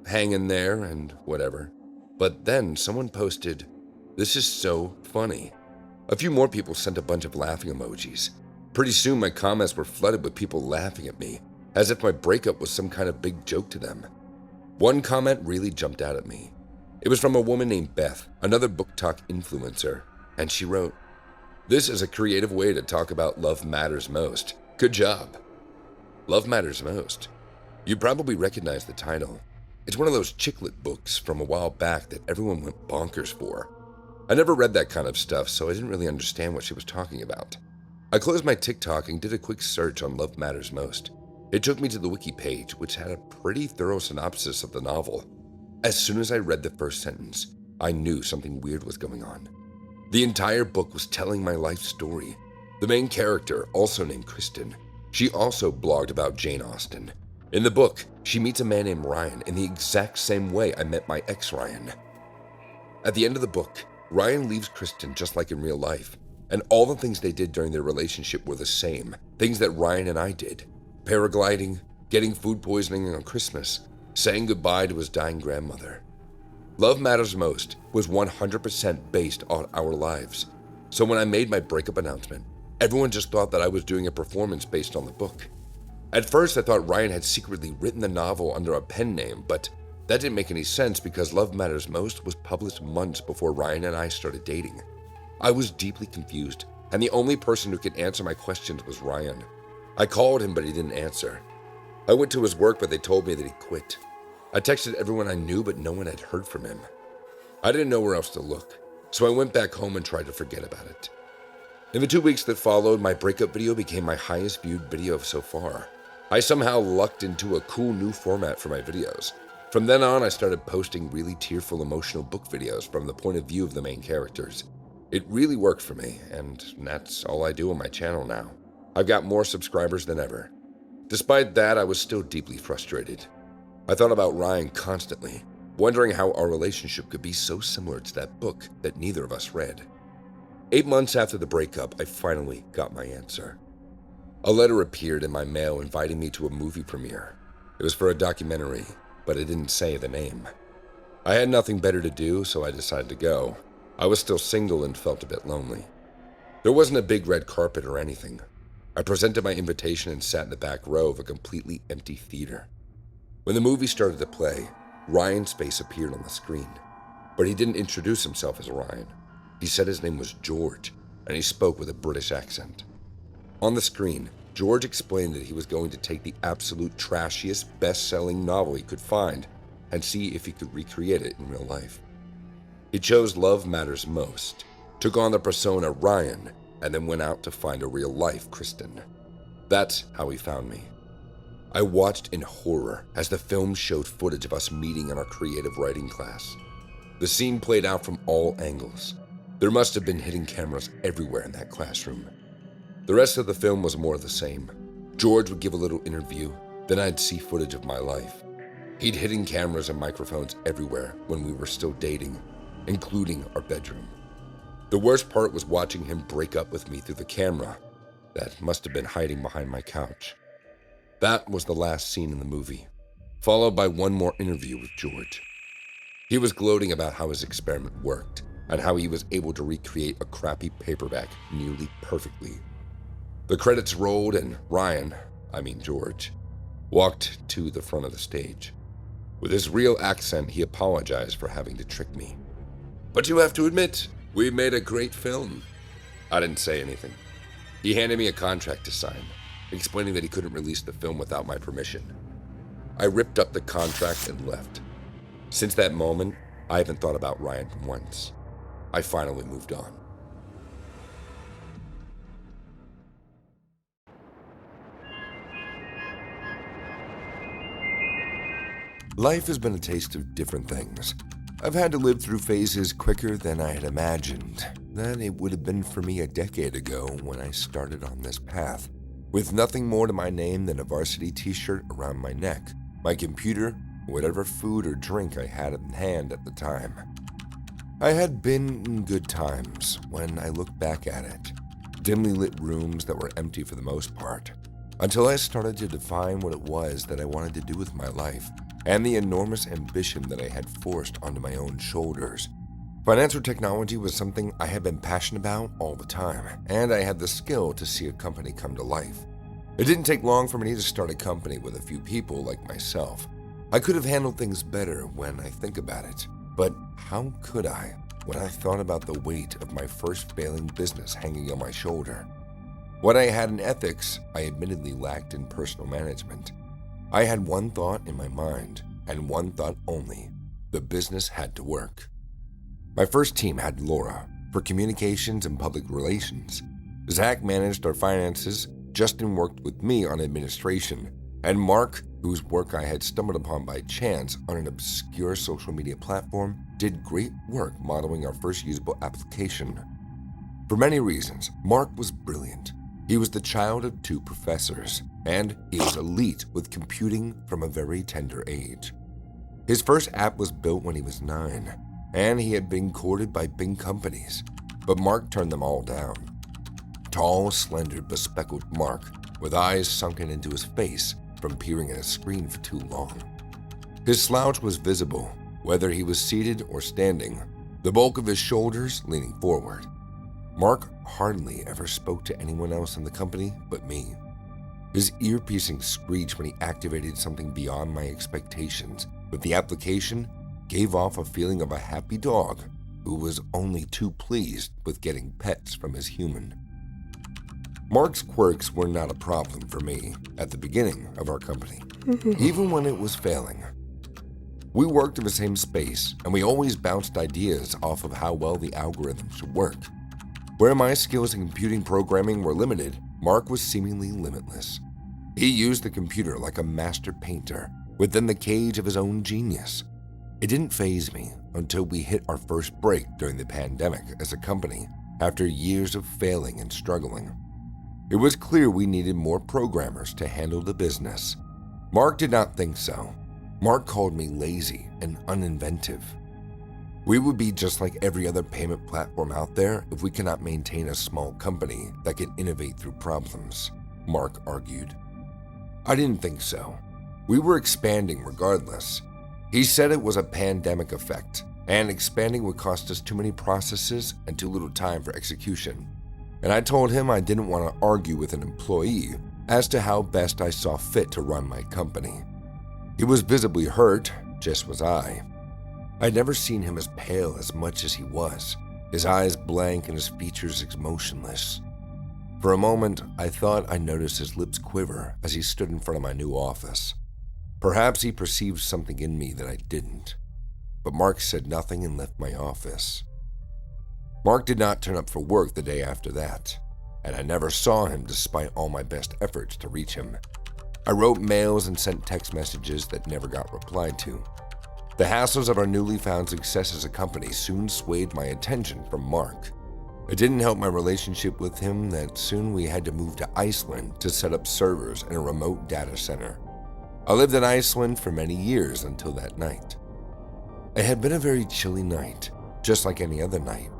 hang in there and whatever. But then someone posted, "This is so funny." A few more people sent a bunch of laughing emojis. Pretty soon my comments were flooded with people laughing at me, as if my breakup was some kind of big joke to them. One comment really jumped out at me. It was from a woman named Beth, another book talk influencer, and she wrote, "This is a creative way to talk about love matters most. Good job." Love Matters Most. You probably recognize the title. It's one of those chick lit books from a while back that everyone went bonkers for. I never read that kind of stuff, so I didn't really understand what she was talking about. I closed my TikTok and did a quick search on Love Matters Most. It took me to the wiki page, which had a pretty thorough synopsis of the novel. As soon as I read the first sentence, I knew something weird was going on. The entire book was telling my life story. The main character, also named Kristen, she also blogged about Jane Austen. In the book, she meets a man named Ryan in the exact same way I met my ex Ryan. At the end of the book, Ryan leaves Kristen just like in real life, and all the things they did during their relationship were the same, things that Ryan and I did. Paragliding, getting food poisoning on Christmas, saying goodbye to his dying grandmother. Love Matters Most was 100% based on our lives. So when I made my breakup announcement, everyone just thought that I was doing a performance based on the book. At first, I thought Ryan had secretly written the novel under a pen name, but That didn't make any sense because Love Matters Most was published months before Ryan and I started dating. I was deeply confused, and the only person who could answer my questions was Ryan. I called him, but he didn't answer. I went to his work, but they told me that he quit. I texted everyone I knew, but no one had heard from him. I didn't know where else to look, so I went back home and tried to forget about it. In the 2 weeks that followed, my breakup video became my highest viewed video so far. I somehow lucked into a cool new format for my videos. From then on, I started posting really tearful, emotional book videos from the point of view of the main characters. It really worked for me, and that's all I do on my channel now. I've got more subscribers than ever. Despite that, I was still deeply frustrated. I thought about Ryan constantly, wondering how our relationship could be so similar to that book that neither of us read. 8 months after the breakup, I finally got my answer. A letter appeared in my mail inviting me to a movie premiere. It was for a documentary, but it didn't say the name. I had nothing better to do, so I decided to go. I was still single and felt a bit lonely. There wasn't a big red carpet or anything. I presented my invitation and sat in the back row of a completely empty theater. When the movie started to play, Ryan's face appeared on the screen, but he didn't introduce himself as Ryan. He said his name was George, and he spoke with a British accent. On the screen, George explained that he was going to take the absolute trashiest, best-selling novel he could find and see if he could recreate it in real life. He chose Love Matters Most, took on the persona Ryan, and then went out to find a real-life Kristen. That's how he found me. I watched in horror as the film showed footage of us meeting in our creative writing class. The scene played out from all angles. There must have been hidden cameras everywhere in that classroom. The rest of the film was more of the same. George would give a little interview, then I'd see footage of my life. He'd hidden cameras and microphones everywhere when we were still dating, including our bedroom. The worst part was watching him break up with me through the camera that must have been hiding behind my couch. That was the last scene in the movie, followed by one more interview with George. He was gloating about how his experiment worked and how he was able to recreate a crappy paperback nearly perfectly. The credits rolled and George, walked to the front of the stage. With his real accent, he apologized for having to trick me. "But you have to admit, we made a great film." I didn't say anything. He handed me a contract to sign, explaining that he couldn't release the film without my permission. I ripped up the contract and left. Since that moment, I haven't thought about Ryan once. I finally moved on. Life has been a taste of different things. I've had to live through phases quicker than I had imagined that it would have been for me a decade ago when I started on this path, with nothing more to my name than a varsity t-shirt around my neck, my computer, whatever food or drink I had in hand at the time. I had been in good times when I look back at it, dimly lit rooms that were empty for the most part, until I started to define what it was that I wanted to do with my life, and the enormous ambition that I had forced onto my own shoulders. Financial technology was something I had been passionate about all the time, and I had the skill to see a company come to life. It didn't take long for me to start a company with a few people like myself. I could have handled things better when I think about it, but how could I when I thought about the weight of my first failing business hanging on my shoulder? What I had in ethics, I admittedly lacked in personal management. I had one thought in my mind, and one thought only: the business had to work. My first team had Laura for communications and public relations. Zach managed our finances, Justin worked with me on administration, and Mark, whose work I had stumbled upon by chance on an obscure social media platform, did great work modeling our first usable application. For many reasons, Mark was brilliant. He was the child of 2 professors, and he was elite with computing from a very tender age. His first app was built when he was 9, and he had been courted by big companies, but Mark turned them all down. Tall, slender, bespectacled Mark, with eyes sunken into his face from peering at a screen for too long. His slouch was visible, whether he was seated or standing, the bulk of his shoulders leaning forward. Mark hardly ever spoke to anyone else in the company but me. His ear-piercing screech when he activated something beyond my expectations but the application gave off a feeling of a happy dog who was only too pleased with getting pets from his human. Mark's quirks were not a problem for me at the beginning of our company, even when it was failing. We worked in the same space, and we always bounced ideas off of how well the algorithm should work. Where my skills in computing programming were limited, Mark was seemingly limitless. He used the computer like a master painter within the cage of his own genius. It didn't faze me until we hit our first break during the pandemic as a company after years of failing and struggling. It was clear we needed more programmers to handle the business. Mark did not think so. Mark called me lazy and uninventive. We would be just like every other payment platform out there if we cannot maintain a small company that can innovate through problems, Mark argued. I didn't think so. We were expanding regardless. He said it was a pandemic effect, and expanding would cost us too many processes and too little time for execution. And I told him I didn't want to argue with an employee as to how best I saw fit to run my company. He was visibly hurt, just was I. I'd never seen him as pale as much as he was, his eyes blank and his features motionless. For a moment, I thought I noticed his lips quiver as he stood in front of my new office. Perhaps he perceived something in me that I didn't. But Mark said nothing and left my office. Mark did not turn up for work the day after that, and I never saw him despite all my best efforts to reach him. I wrote mails and sent text messages that never got replied to. The hassles of our newly found success as a company soon swayed my attention from Mark. It didn't help my relationship with him that soon we had to move to Iceland to set up servers in a remote data center. I lived in Iceland for many years until that night. It had been a very chilly night, just like any other night,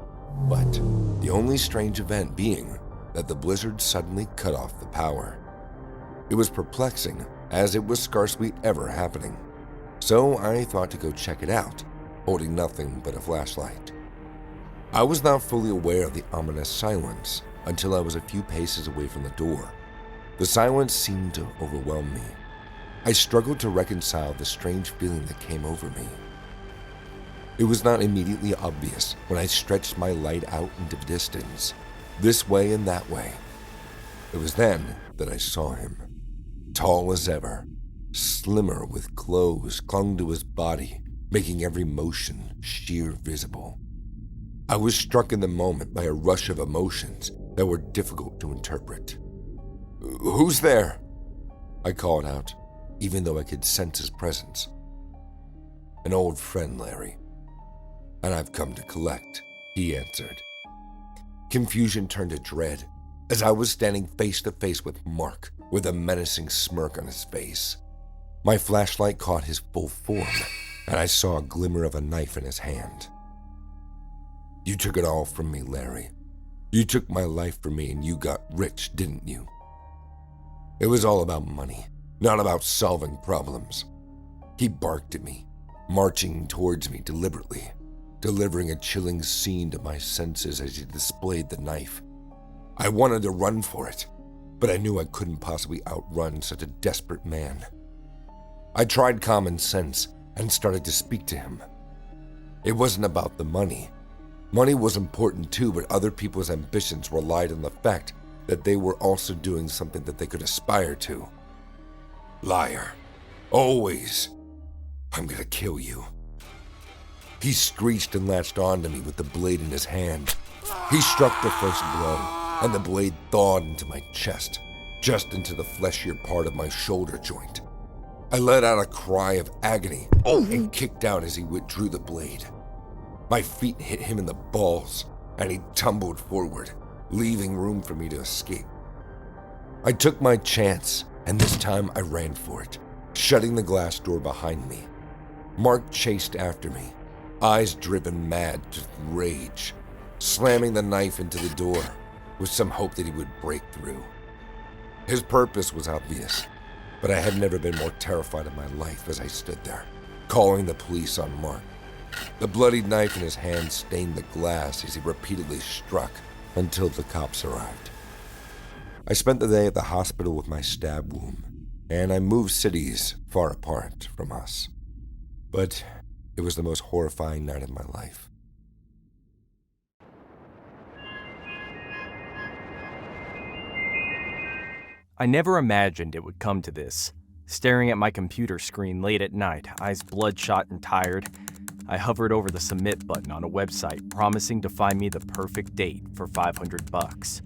but the only strange event being that the blizzard suddenly cut off the power. It was perplexing, as it was scarcely ever happening. So I thought to go check it out, holding nothing but a flashlight. I was not fully aware of the ominous silence until I was a few paces away from the door. The silence seemed to overwhelm me. I struggled to reconcile the strange feeling that came over me. It was not immediately obvious when I stretched my light out into the distance, this way and that way. It was then that I saw him, tall as ever, slimmer with clothes clung to his body, making every motion sheer visible. I was struck in the moment by a rush of emotions that were difficult to interpret. "Who's there?" I called out, even though I could sense his presence. "An old friend, Larry. And I've come to collect," he answered. Confusion turned to dread as I was standing face to face with Mark with a menacing smirk on his face. My flashlight caught his full form, and I saw a glimmer of a knife in his hand. "You took it all from me, Larry. You took my life from me and you got rich, didn't you? It was all about money, not about solving problems." He barked at me, marching towards me deliberately, delivering a chilling scene to my senses as he displayed the knife. I wanted to run for it, but I knew I couldn't possibly outrun such a desperate man. I tried common sense and started to speak to him. It wasn't about the money. Money was important too, but other people's ambitions relied on the fact that they were also doing something that they could aspire to. "Liar. Always. I'm gonna kill you." He screeched and latched onto me with the blade in his hand. He struck the first blow, and the blade thawed into my chest, just into the fleshier part of my shoulder joint. I let out a cry of agony and kicked out as he withdrew the blade. My feet hit him in the balls, and he tumbled forward, leaving room for me to escape. I took my chance, and this time I ran for it, shutting the glass door behind me. Mark chased after me, eyes driven mad with rage, slamming the knife into the door with some hope that he would break through. His purpose was obvious, but I had never been more terrified in my life as I stood there, calling the police on Mark. The bloodied knife in his hand stained the glass as he repeatedly struck until the cops arrived. I spent the day at the hospital with my stab wound, and I moved cities far apart from us. But it was the most horrifying night of my life. I never imagined it would come to this. Staring at my computer screen late at night, eyes bloodshot and tired, I hovered over the submit button on a website promising to find me the perfect date for $500.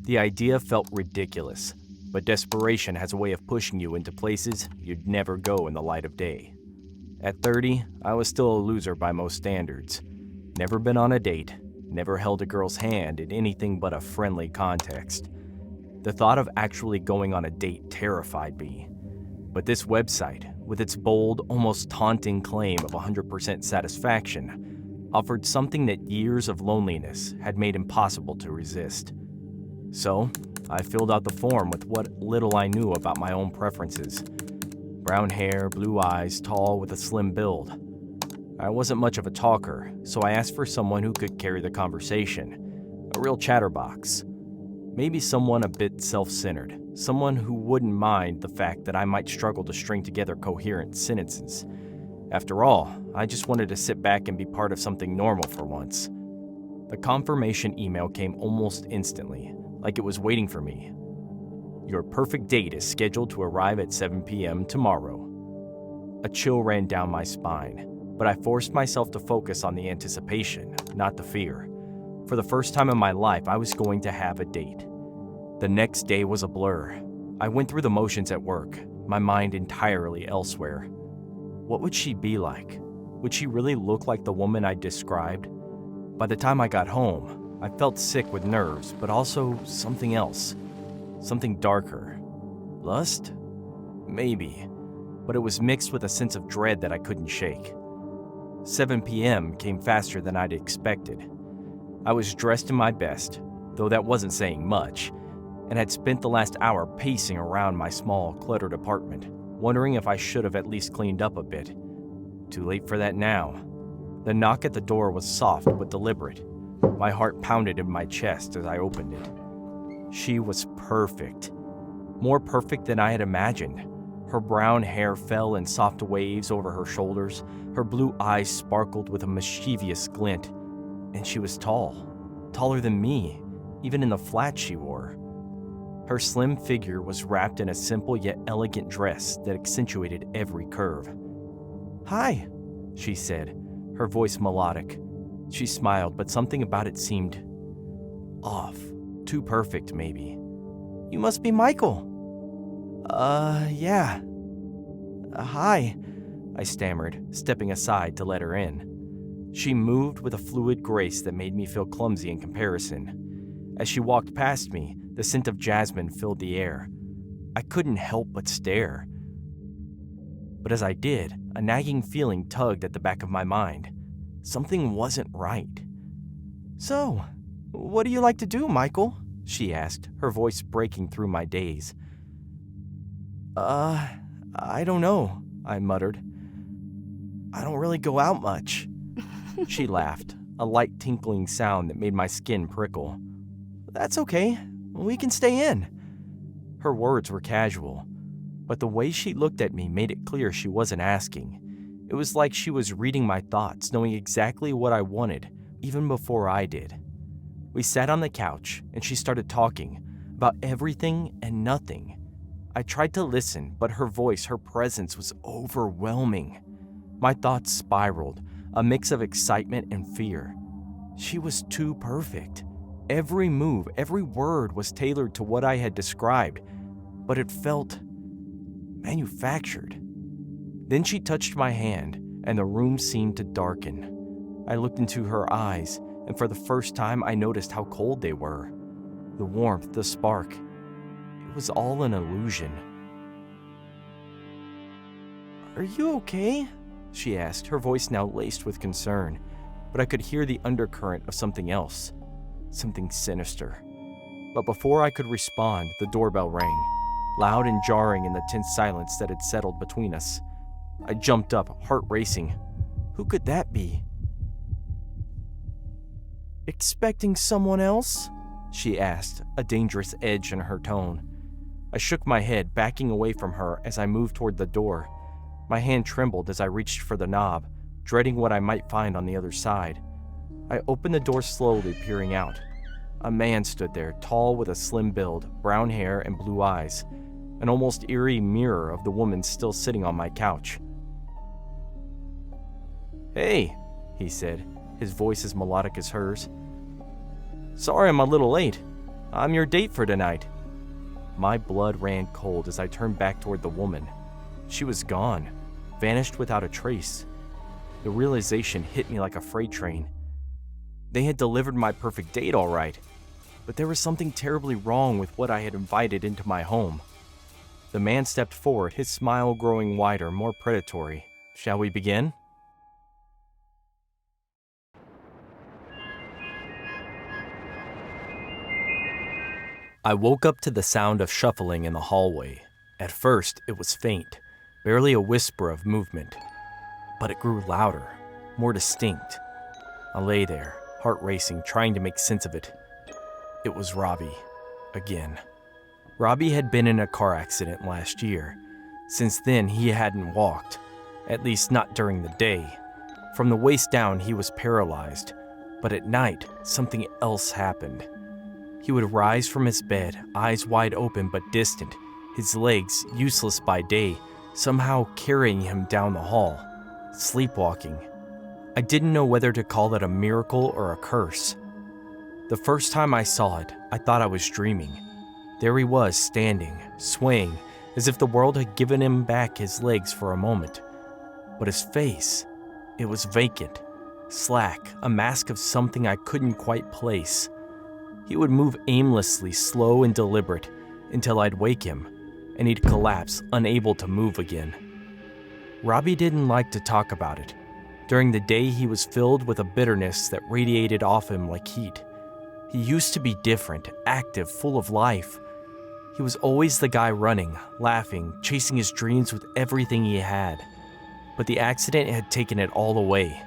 The idea felt ridiculous, but desperation has a way of pushing you into places you'd never go in the light of day. At 30, I was still a loser by most standards. Never been on a date, never held a girl's hand in anything but a friendly context. The thought of actually going on a date terrified me. But this website, with its bold, almost taunting claim of 100% satisfaction, offered something that years of loneliness had made impossible to resist. So, I filled out the form with what little I knew about my own preferences. Brown hair, blue eyes, tall with a slim build. I wasn't much of a talker, so I asked for someone who could carry the conversation. A real chatterbox. Maybe someone a bit self-centered. Someone who wouldn't mind the fact that I might struggle to string together coherent sentences. After all, I just wanted to sit back and be part of something normal for once. The confirmation email came almost instantly, like it was waiting for me. Your perfect date is scheduled to arrive at 7 p.m. tomorrow. A chill ran down my spine, but I forced myself to focus on the anticipation, not the fear. For the first time in my life, I was going to have a date. The next day was a blur. I went through the motions at work, my mind entirely elsewhere. What would she be like? Would she really look like the woman I described? By the time I got home, I felt sick with nerves, but also something else. Something darker. Lust? Maybe. But it was mixed with a sense of dread that I couldn't shake. 7 p.m. came faster than I'd expected. I was dressed in my best, though that wasn't saying much, and had spent the last hour pacing around my small, cluttered apartment, wondering if I should have at least cleaned up a bit. Too late for that now. The knock at the door was soft but deliberate. My heart pounded in my chest as I opened it. She was perfect. More perfect than I had imagined. Her brown hair fell in soft waves over her shoulders, her blue eyes sparkled with a mischievous glint, and she was tall. Taller than me, even in the flats she wore. Her slim figure was wrapped in a simple yet elegant dress that accentuated every curve. "Hi," she said, her voice melodic. She smiled, but something about it seemed off. Too perfect, maybe. "You must be Michael." Yeah. Hi," I stammered, stepping aside to let her in. She moved with a fluid grace that made me feel clumsy in comparison. As she walked past me, the scent of jasmine filled the air. I couldn't help but stare. But as I did, a nagging feeling tugged at the back of my mind. Something wasn't right. "So, what do you like to do, Michael?" she asked, her voice breaking through my daze. I don't know," I muttered. "I don't really go out much." She laughed, a light tinkling sound that made my skin prickle. "That's okay. We can stay in." Her words were casual, but the way she looked at me made it clear she wasn't asking. It was like she was reading my thoughts, knowing exactly what I wanted, even before I did. We sat on the couch, and she started talking about everything and nothing. I tried to listen, but her voice, her presence was overwhelming. My thoughts spiraled, a mix of excitement and fear. She was too perfect. Every move, every word was tailored to what I had described, but it felt manufactured. Then she touched my hand, and the room seemed to darken. I looked into her eyes, and for the first time I noticed how cold they were. The warmth, the spark. It was all an illusion. "Are you okay?" she asked, her voice now laced with concern, but I could hear the undercurrent of something else, something sinister. But before I could respond, the doorbell rang, loud and jarring in the tense silence that had settled between us. I jumped up, heart racing. Who could that be? "Expecting someone else?" she asked, a dangerous edge in her tone. I shook my head, backing away from her as I moved toward the door. My hand trembled as I reached for the knob, dreading what I might find on the other side. I opened the door slowly, peering out. A man stood there, tall with a slim build, brown hair and blue eyes, an almost eerie mirror of the woman still sitting on my couch. "Hey," he said, his voice as melodic as hers. "Sorry I'm a little late. I'm your date for tonight." My blood ran cold as I turned back toward the woman. She was gone, vanished without a trace. The realization hit me like a freight train. They had delivered my perfect date all right, but there was something terribly wrong with what I had invited into my home. The man stepped forward, his smile growing wider, more predatory. "Shall we begin?" I woke up to the sound of shuffling in the hallway. At first, it was faint, barely a whisper of movement. But it grew louder, more distinct. I lay there, heart racing, trying to make sense of it. It was Robbie, again. Robbie had been in a car accident last year. Since then, he hadn't walked, at least not during the day. From the waist down, he was paralyzed. But at night, something else happened. He would rise from his bed, eyes wide open but distant, his legs, useless by day, somehow carrying him down the hall, sleepwalking. I didn't know whether to call it a miracle or a curse. The first time I saw it, I thought I was dreaming. There he was, standing, swaying, as if the world had given him back his legs for a moment. But his face, it was vacant, slack, a mask of something I couldn't quite place. He would move aimlessly, slow and deliberate, until I'd wake him, and he'd collapse, unable to move again. Robbie didn't like to talk about it. During the day, he was filled with a bitterness that radiated off him like heat. He used to be different, active, full of life. He was always the guy running, laughing, chasing his dreams with everything he had. But the accident had taken it all away.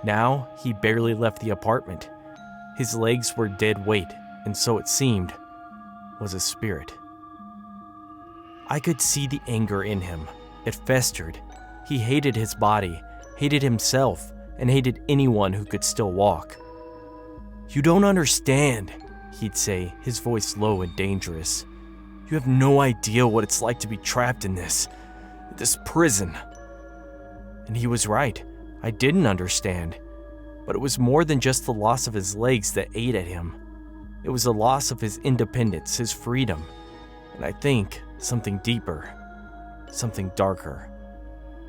Now, he barely left the apartment. His legs were dead weight, and so it seemed, was a spirit. I could see the anger in him. It festered. He hated his body, hated himself, and hated anyone who could still walk. "You don't understand," he'd say, his voice low and dangerous. "You have no idea what it's like to be trapped in this prison." And he was right. I didn't understand. But it was more than just the loss of his legs that ate at him. It was the loss of his independence, his freedom, and I think something deeper, something darker.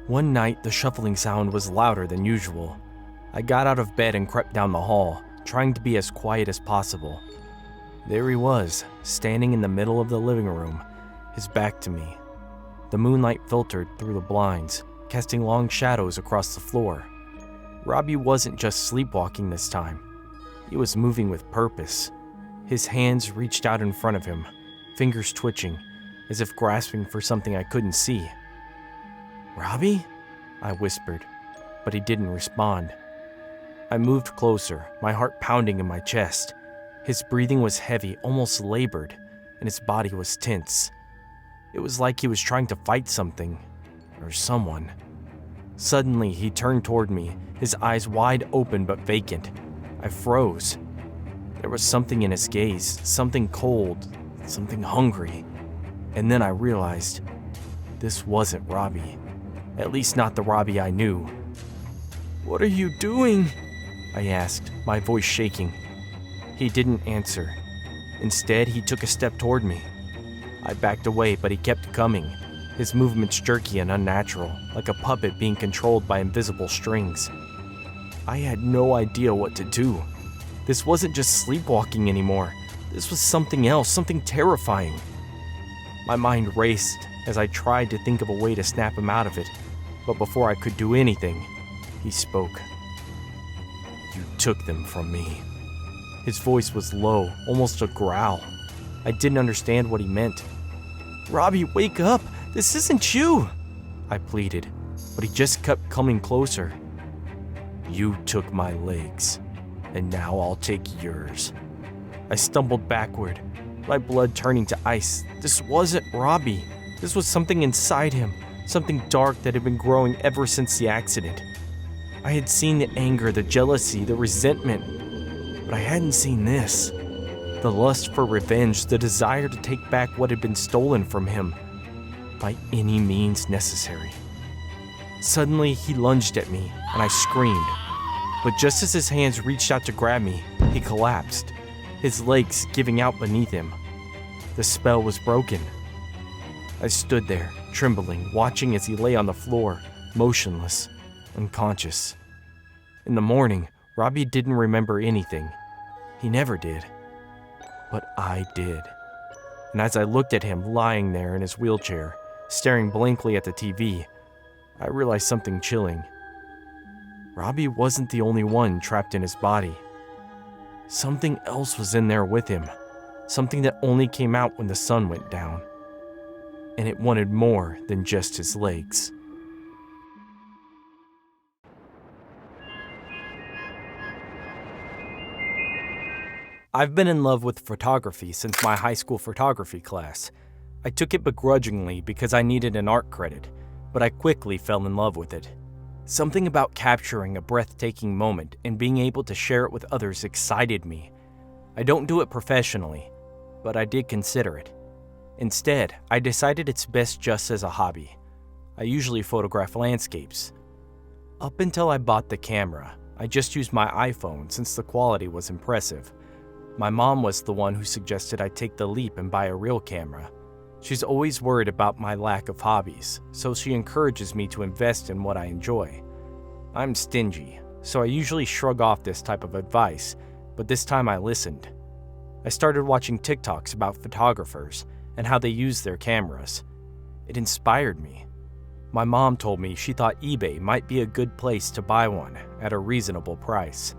One night, the shuffling sound was louder than usual. I got out of bed and crept down the hall, trying to be as quiet as possible. There he was, standing in the middle of the living room, his back to me. The moonlight filtered through the blinds, casting long shadows across the floor. Robbie wasn't just sleepwalking this time. He was moving with purpose. His hands reached out in front of him, fingers twitching, as if grasping for something I couldn't see. "Robbie?" I whispered, but he didn't respond. I moved closer, my heart pounding in my chest. His breathing was heavy, almost labored, and his body was tense. It was like he was trying to fight something, or someone. Suddenly, he turned toward me, his eyes wide open but vacant. I froze. There was something in his gaze, something cold, something hungry. And then I realized this wasn't Robbie. At least not the Robbie I knew. "What are you doing?" I asked, my voice shaking. He didn't answer. Instead, he took a step toward me. I backed away, but he kept coming. His movements jerky and unnatural, like a puppet being controlled by invisible strings. I had no idea what to do. This wasn't just sleepwalking anymore. This was something else, something terrifying. My mind raced as I tried to think of a way to snap him out of it, but before I could do anything, he spoke. "You took them from me." His voice was low, almost a growl. I didn't understand what he meant. "Robbie, wake up! This isn't you!" I pleaded, but he just kept coming closer. "You took my legs, and now I'll take yours." I stumbled backward, my blood turning to ice. This wasn't Robbie. This was something inside him, something dark that had been growing ever since the accident. I had seen the anger, the jealousy, the resentment, but I hadn't seen this. The lust for revenge, the desire to take back what had been stolen from him, by any means necessary. Suddenly, he lunged at me, and I screamed. But just as his hands reached out to grab me, he collapsed, his legs giving out beneath him. The spell was broken. I stood there, trembling, watching as he lay on the floor, motionless, unconscious. In the morning, Robbie didn't remember anything. He never did. But I did. And as I looked at him lying there in his wheelchair, staring blankly at the TV, I realized something chilling. Robbie wasn't the only one trapped in his body. Something else was in there with him, something that only came out when the sun went down. And it wanted more than just his legs. I've been in love with photography since my high school photography class. I took it begrudgingly because I needed an art credit, but I quickly fell in love with it. Something about capturing a breathtaking moment and being able to share it with others excited me. I don't do it professionally, but I did consider it. Instead, I decided it's best just as a hobby. I usually photograph landscapes. Up until I bought the camera, I just used my iPhone since the quality was impressive. My mom was the one who suggested I take the leap and buy a real camera. She's always worried about my lack of hobbies, so she encourages me to invest in what I enjoy. I'm stingy, so I usually shrug off this type of advice, but this time I listened. I started watching TikToks about photographers and how they use their cameras. It inspired me. My mom told me she thought eBay might be a good place to buy one at a reasonable price.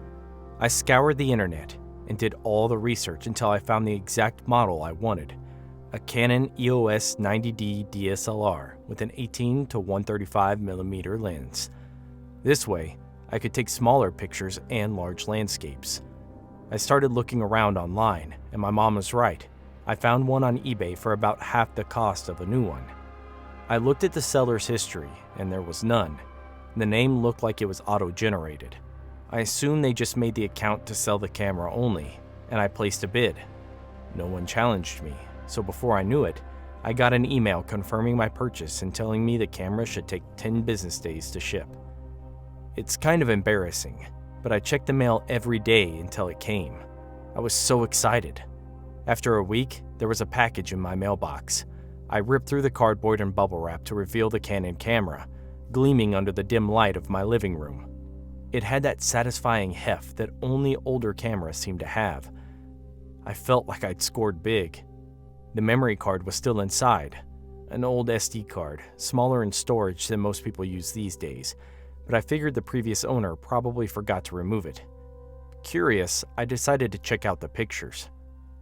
I scoured the internet and did all the research until I found the exact model I wanted, a Canon EOS 90D DSLR with an 18 to 135mm lens. This way, I could take smaller pictures and large landscapes. I started looking around online, and my mom was right. I found one on eBay for about half the cost of a new one. I looked at the seller's history, and there was none. The name looked like it was auto-generated. I assumed they just made the account to sell the camera only, and I placed a bid. No one challenged me, so before I knew it, I got an email confirming my purchase and telling me the camera should take 10 business days to ship. It's kind of embarrassing, but I checked the mail every day until it came. I was so excited. After a week, there was a package in my mailbox. I ripped through the cardboard and bubble wrap to reveal the Canon camera, gleaming under the dim light of my living room. It had that satisfying heft that only older cameras seem to have. I felt like I'd scored big. The memory card was still inside, an old SD card, smaller in storage than most people use these days, but I figured the previous owner probably forgot to remove it. Curious, I decided to check out the pictures.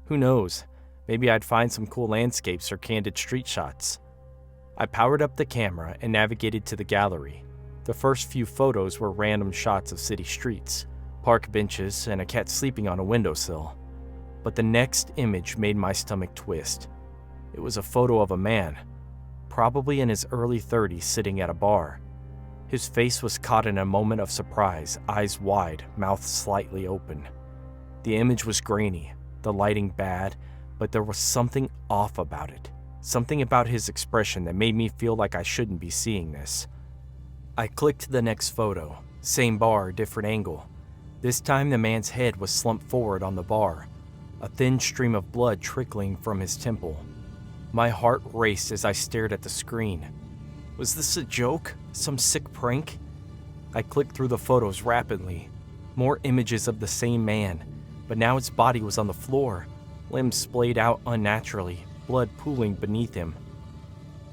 Who knows, maybe I'd find some cool landscapes or candid street shots. I powered up the camera and navigated to the gallery. The first few photos were random shots of city streets, park benches, and a cat sleeping on a windowsill. But the next image made my stomach twist. It was a photo of a man, probably in his early 30s, sitting at a bar. His face was caught in a moment of surprise, eyes wide, mouth slightly open. The image was grainy, the lighting bad, but there was something off about it. Something about his expression that made me feel like I shouldn't be seeing this. I clicked the next photo. Same bar, different angle. This time the man's head was slumped forward on the bar, a thin stream of blood trickling from his temple. My heart raced as I stared at the screen. Was this a joke? Some sick prank? I clicked through the photos rapidly. More images of the same man, but now his body was on the floor, limbs splayed out unnaturally, blood pooling beneath him.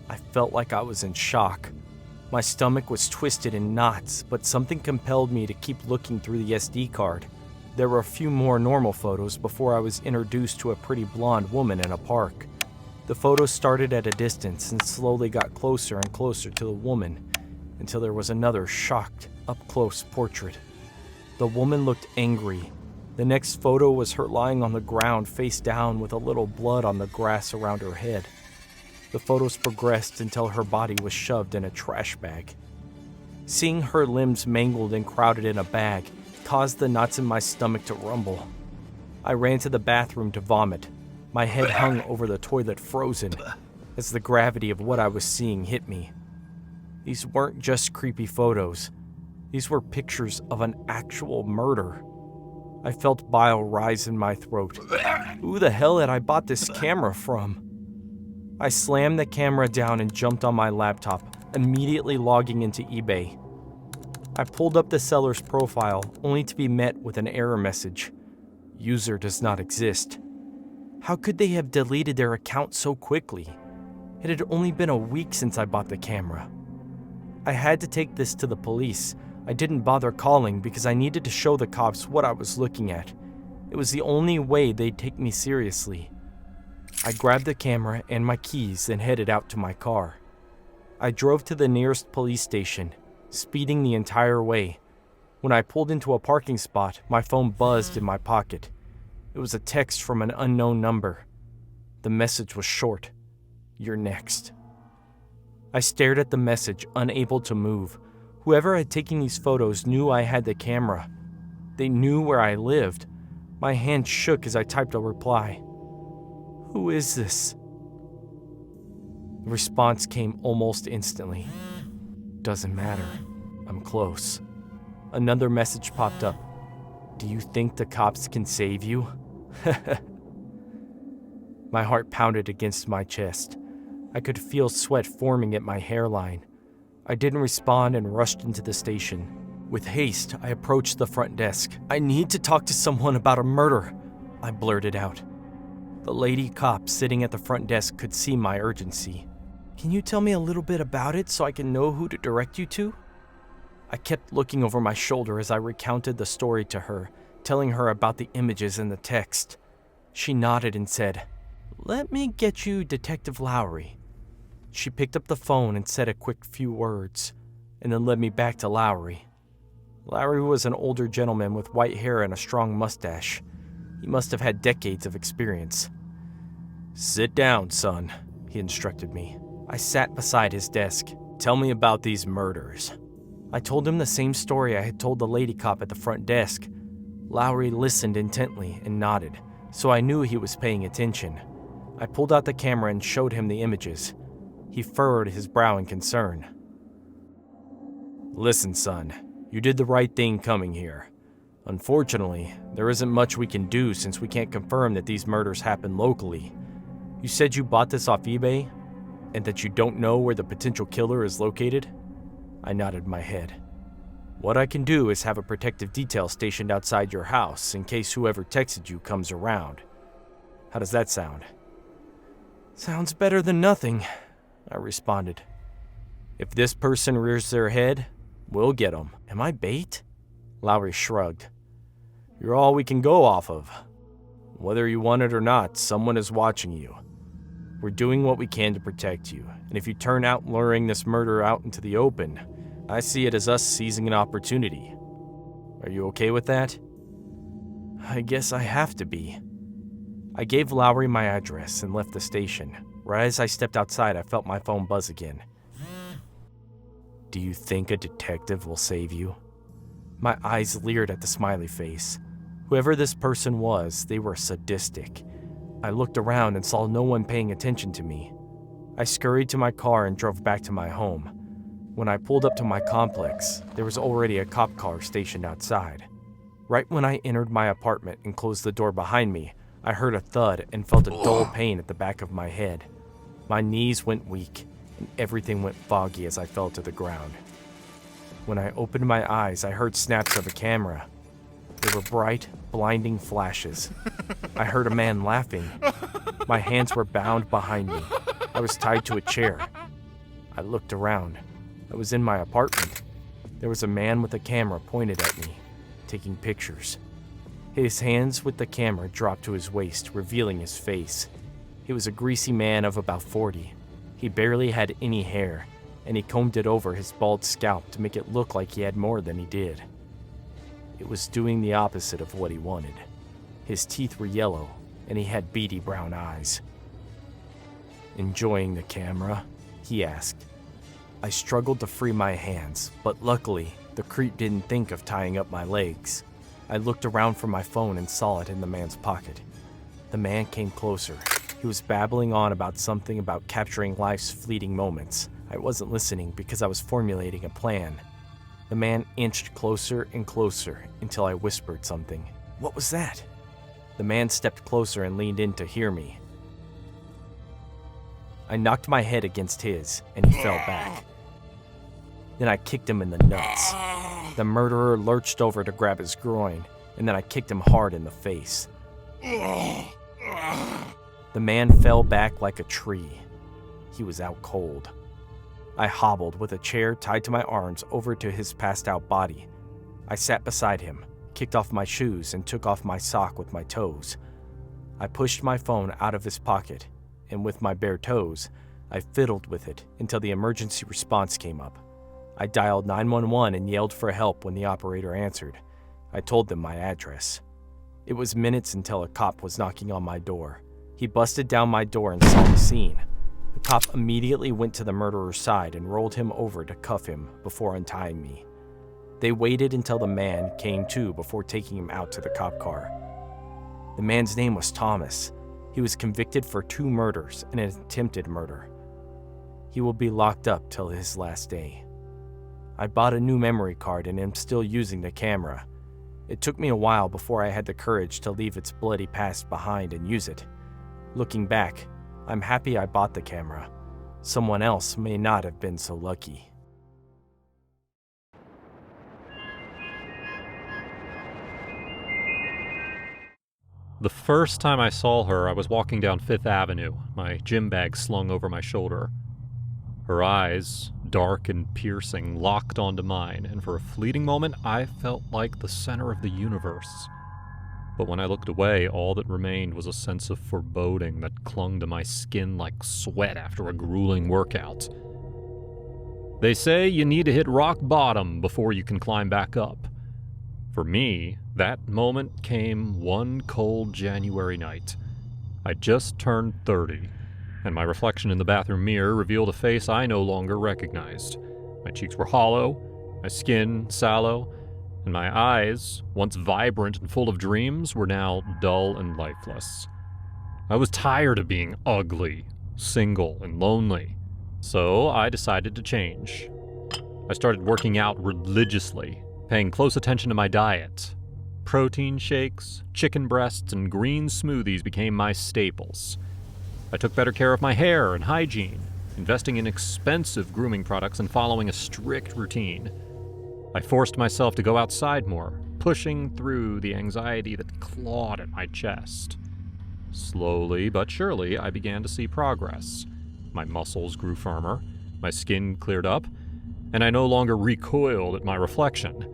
I felt like I was in shock. My stomach was twisted in knots, but something compelled me to keep looking through the SD card. There were a few more normal photos before I was introduced to a pretty blonde woman in a park. The photos started at a distance and slowly got closer and closer to the woman, until there was another shocked, up-close portrait. The woman looked angry. The next photo was her lying on the ground face down with a little blood on the grass around her head. The photos progressed until her body was shoved in a trash bag. Seeing her limbs mangled and crowded in a bag caused the knots in my stomach to rumble. I ran to the bathroom to vomit. My head hung over the toilet frozen as the gravity of what I was seeing hit me. These weren't just creepy photos. These were pictures of an actual murder. I felt bile rise in my throat. Who the hell had I bought this camera from? I slammed the camera down and jumped on my laptop, immediately logging into eBay. I pulled up the seller's profile, only to be met with an error message. User does not exist. How could they have deleted their account so quickly? It had only been a week since I bought the camera. I had to take this to the police. I didn't bother calling because I needed to show the cops what I was looking at. It was the only way they'd take me seriously. I grabbed the camera and my keys and headed out to my car. I drove to the nearest police station, speeding the entire way. When I pulled into a parking spot, my phone buzzed in my pocket. It was a text from an unknown number. The message was short. "You're next." I stared at the message, unable to move. Whoever had taken these photos knew I had the camera. They knew where I lived. My hand shook as I typed a reply. "Who is this?" The response came almost instantly. "Doesn't matter. I'm close." Another message popped up. "Do you think the cops can save you?" My heart pounded against my chest. I could feel sweat forming at my hairline. I didn't respond and rushed into the station. With haste, I approached the front desk. "I need to talk to someone about a murder," I blurted out. The lady cop sitting at the front desk could see my urgency. "Can you tell me a little bit about it so I can know who to direct you to?" I kept looking over my shoulder as I recounted the story to her, telling her about the images and the text. She nodded and said, "Let me get you Detective Lowry." She picked up the phone and said a quick few words, and then led me back to Lowry. Lowry was an older gentleman with white hair and a strong mustache. He must have had decades of experience. "Sit down, son," he instructed me. I sat beside his desk. "Tell me about these murders." I told him the same story I had told the lady cop at the front desk. Lowry listened intently and nodded, so I knew he was paying attention. I pulled out the camera and showed him the images. He furrowed his brow in concern. "Listen, son, you did the right thing coming here. Unfortunately, there isn't much we can do since we can't confirm that these murders happened locally. You said you bought this off eBay, and that you don't know where the potential killer is located?" I nodded my head. "What I can do is have a protective detail stationed outside your house in case whoever texted you comes around. How does that sound?" "Sounds better than nothing," I responded. "If this person rears their head, we'll get them. Am I bait?" Lowry shrugged. "You're all we can go off of. Whether you want it or not, someone is watching you. We're doing what we can to protect you, and if you turn out luring this murder out into the open, I see it as us seizing an opportunity. Are you okay with that?" "I guess I have to be." I gave Lowry my address and left the station. Right as I stepped outside, I felt my phone buzz again. "Do you think a detective will save you?" My eyes leered at the smiley face. Whoever this person was, they were sadistic. I looked around and saw no one paying attention to me. I scurried to my car and drove back to my home. When I pulled up to my complex, there was already a cop car stationed outside. Right when I entered my apartment and closed the door behind me, I heard a thud and felt a dull pain at the back of my head. My knees went weak, and everything went foggy as I fell to the ground. When I opened my eyes, I heard snaps of a camera. They were bright, blinding flashes. I heard a man laughing. My hands were bound behind me. I was tied to a chair. I looked around. I was in my apartment. There was a man with a camera pointed at me, taking pictures. His hands with the camera dropped to his waist, revealing his face. He was a greasy man of about 40. He barely had any hair, and he combed it over his bald scalp to make it look like he had more than he did. It was doing the opposite of what he wanted. His teeth were yellow, and he had beady brown eyes. "Enjoying the camera?" he asked. I struggled to free my hands, but luckily, the creep didn't think of tying up my legs. I looked around for my phone and saw it in the man's pocket. The man came closer. He was babbling on about something about capturing life's fleeting moments. I wasn't listening because I was formulating a plan. The man inched closer and closer until I whispered something. "What was that?" The man stepped closer and leaned in to hear me. I knocked my head against his, and he fell back. Then I kicked him in the nuts. The murderer lurched over to grab his groin, and then I kicked him hard in the face. The man fell back like a tree. He was out cold. I hobbled with a chair tied to my arms over to his passed-out body. I sat beside him, kicked off my shoes, and took off my sock with my toes. I pushed my phone out of his pocket, and with my bare toes, I fiddled with it until the emergency response came up. I dialed 911 and yelled for help when the operator answered. I told them my address. It was minutes until a cop was knocking on my door. He busted down my door and saw the scene. The cop immediately went to the murderer's side and rolled him over to cuff him before untying me. They waited until the man came to before taking him out to the cop car. The man's name was Thomas. He was convicted for 2 murders and an attempted murder. He will be locked up till his last day. I bought a new memory card and am still using the camera. It took me a while before I had the courage to leave its bloody past behind and use it. Looking back, I'm happy I bought the camera. Someone else may not have been so lucky. The first time I saw her, I was walking down Fifth Avenue, my gym bag slung over my shoulder. Her eyes, dark and piercing, locked onto mine, and for a fleeting moment, I felt like the center of the universe. But when I looked away, all that remained was a sense of foreboding that clung to my skin like sweat after a grueling workout. They say you need to hit rock bottom before you can climb back up. For me, that moment came one cold January night. I just turned 30, and my reflection in the bathroom mirror revealed a face I no longer recognized. My cheeks were hollow, my skin sallow, and my eyes, once vibrant and full of dreams, were now dull and lifeless. I was tired of being ugly, single, and lonely, so I decided to change. I started working out religiously, paying close attention to my diet. Protein shakes, chicken breasts, and green smoothies became my staples. I took better care of my hair and hygiene, investing in expensive grooming products and following a strict routine. I forced myself to go outside more, pushing through the anxiety that clawed at my chest. Slowly but surely, I began to see progress. My muscles grew firmer, my skin cleared up, and I no longer recoiled at my reflection.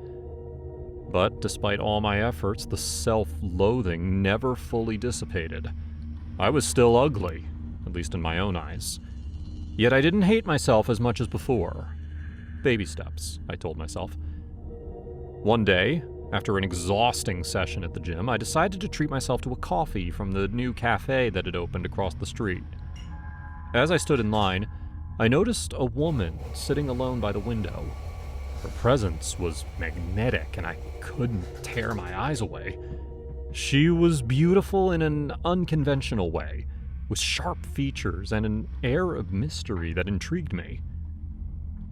But despite all my efforts, the self-loathing never fully dissipated. I was still ugly, at least in my own eyes. Yet I didn't hate myself as much as before. Baby steps, I told myself. One day, after an exhausting session at the gym, I decided to treat myself to a coffee from the new cafe that had opened across the street. As I stood in line, I noticed a woman sitting alone by the window. Her presence was magnetic, and I couldn't tear my eyes away. She was beautiful in an unconventional way, with sharp features and an air of mystery that intrigued me.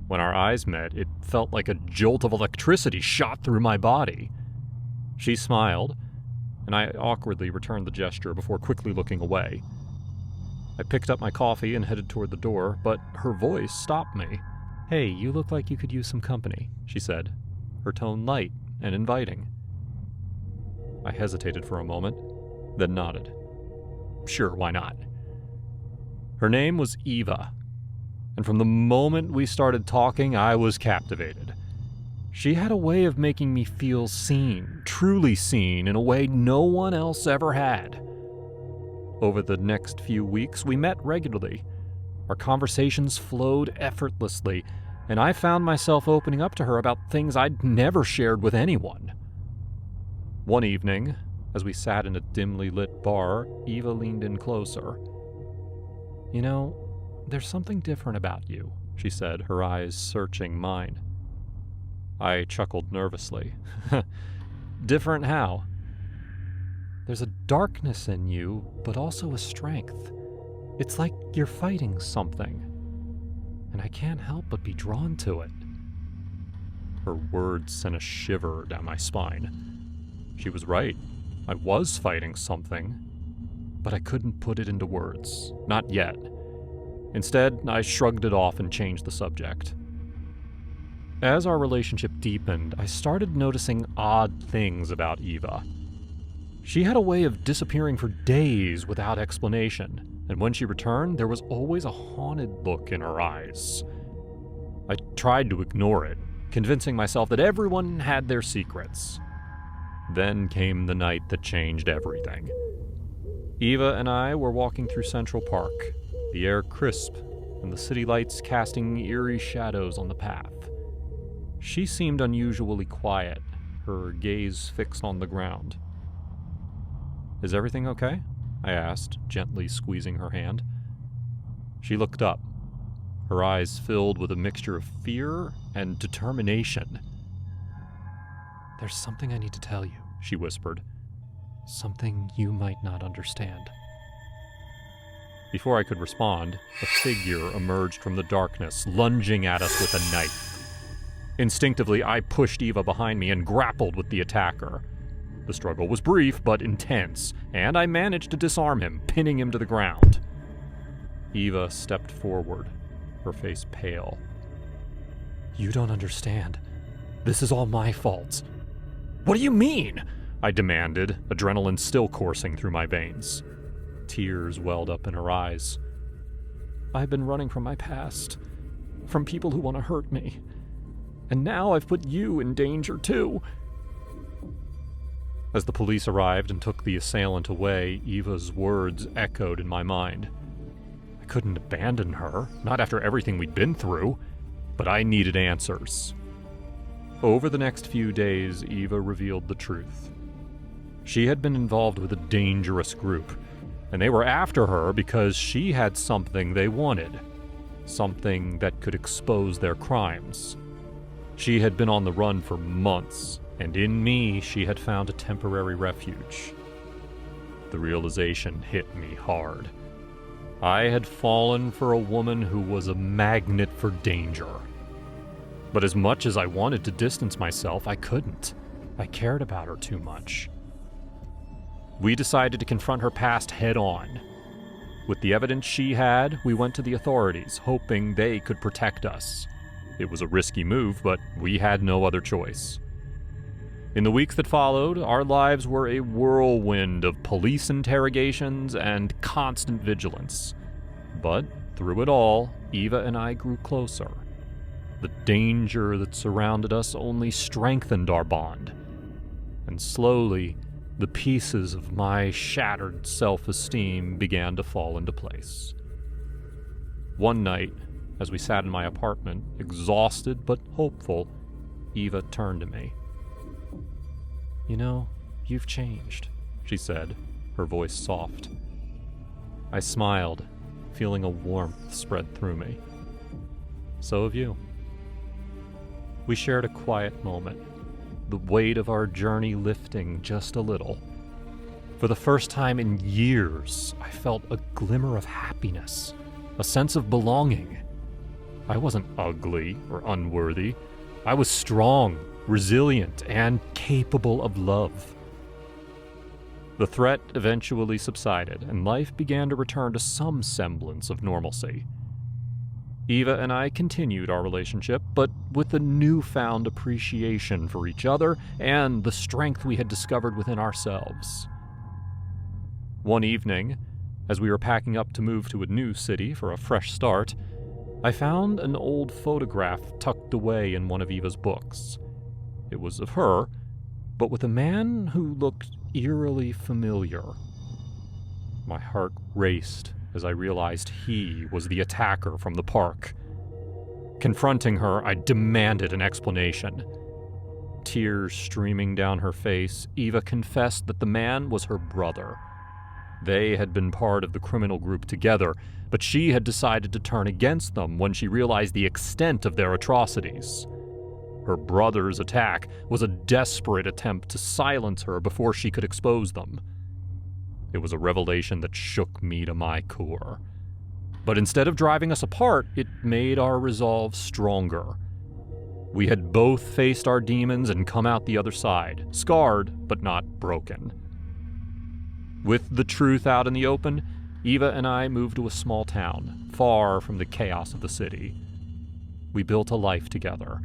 When our eyes met, it felt like a jolt of electricity shot through my body. She smiled, and I awkwardly returned the gesture before quickly looking away. I picked up my coffee and headed toward the door, but her voice stopped me. "Hey, you look like you could use some company," she said, her tone light and inviting. I hesitated for a moment, then nodded. Sure, why not? Her name was Eva, and from the moment we started talking, I was captivated. She had a way of making me feel seen, truly seen, in a way no one else ever had. Over the next few weeks, we met regularly. Our conversations flowed effortlessly, and I found myself opening up to her about things I'd never shared with anyone. One evening, as we sat in a dimly lit bar, Eva leaned in closer. You know, there's something different about you, she said, her eyes searching mine. I chuckled nervously. Different how? There's a darkness in you, but also a strength. It's like you're fighting something, and I can't help but be drawn to it. Her words sent a shiver down my spine. She was right. I was fighting something, but I couldn't put it into words. Not yet. Instead, I shrugged it off and changed the subject. As our relationship deepened, I started noticing odd things about Eva. She had a way of disappearing for days without explanation, and when she returned, there was always a haunted look in her eyes. I tried to ignore it, convincing myself that everyone had their secrets. Then came the night that changed everything. Eva and I were walking through Central Park, the air crisp and the city lights casting eerie shadows on the path. She seemed unusually quiet, her gaze fixed on the ground. "Is everything okay?" I asked, gently squeezing her hand. She looked up, her eyes filled with a mixture of fear and determination. "There's something I need to tell you," she whispered. "Something you might not understand." Before I could respond, a figure emerged from the darkness, lunging at us with a knife. Instinctively, I pushed Eva behind me and grappled with the attacker. The struggle was brief but intense, and I managed to disarm him, pinning him to the ground. Eva stepped forward, her face pale. "You don't understand. This is all my fault." "What do you mean?" I demanded, adrenaline still coursing through my veins. Tears welled up in her eyes. "I've been running from my past, from people who want to hurt me. And now I've put you in danger too." As the police arrived and took the assailant away, Eva's words echoed in my mind. I couldn't abandon her, not after everything we'd been through, but I needed answers. Over the next few days, Eva revealed the truth. She had been involved with a dangerous group, and they were after her because she had something they wanted, something that could expose their crimes. She had been on the run for months, and in me she had found a temporary refuge. The realization hit me hard. I had fallen for a woman who was a magnet for danger. But as much as I wanted to distance myself, I couldn't. I cared about her too much. We decided to confront her past head-on. With the evidence she had, we went to the authorities, hoping they could protect us. It was a risky move, but we had no other choice. In the weeks that followed, our lives were a whirlwind of police interrogations and constant vigilance. But through it all, Eva and I grew closer. The danger that surrounded us only strengthened our bond. And slowly, the pieces of my shattered self-esteem began to fall into place. One night, as we sat in my apartment, exhausted but hopeful, Eva turned to me. "You know, you've changed," she said, her voice soft. I smiled, feeling a warmth spread through me. "So have you." We shared a quiet moment, the weight of our journey lifting just a little. For the first time in years, I felt a glimmer of happiness, a sense of belonging. I wasn't ugly or unworthy. I was strong, resilient, and capable of love. The threat eventually subsided, and life began to return to some semblance of normalcy. Eva and I continued our relationship, but with a newfound appreciation for each other and the strength we had discovered within ourselves. One evening, as we were packing up to move to a new city for a fresh start, I found an old photograph tucked away in one of Eva's books. It was of her, but with a man who looked eerily familiar. My heart raced as I realized he was the attacker from the park. Confronting her, I demanded an explanation. Tears streaming down her face, Eva confessed that the man was her brother. They had been part of the criminal group together, but she had decided to turn against them when she realized the extent of their atrocities. Her brother's attack was a desperate attempt to silence her before she could expose them. It was a revelation that shook me to my core. But instead of driving us apart, it made our resolve stronger. We had both faced our demons and come out the other side, scarred but not broken. With the truth out in the open, Eva and I moved to a small town, far from the chaos of the city. We built a life together,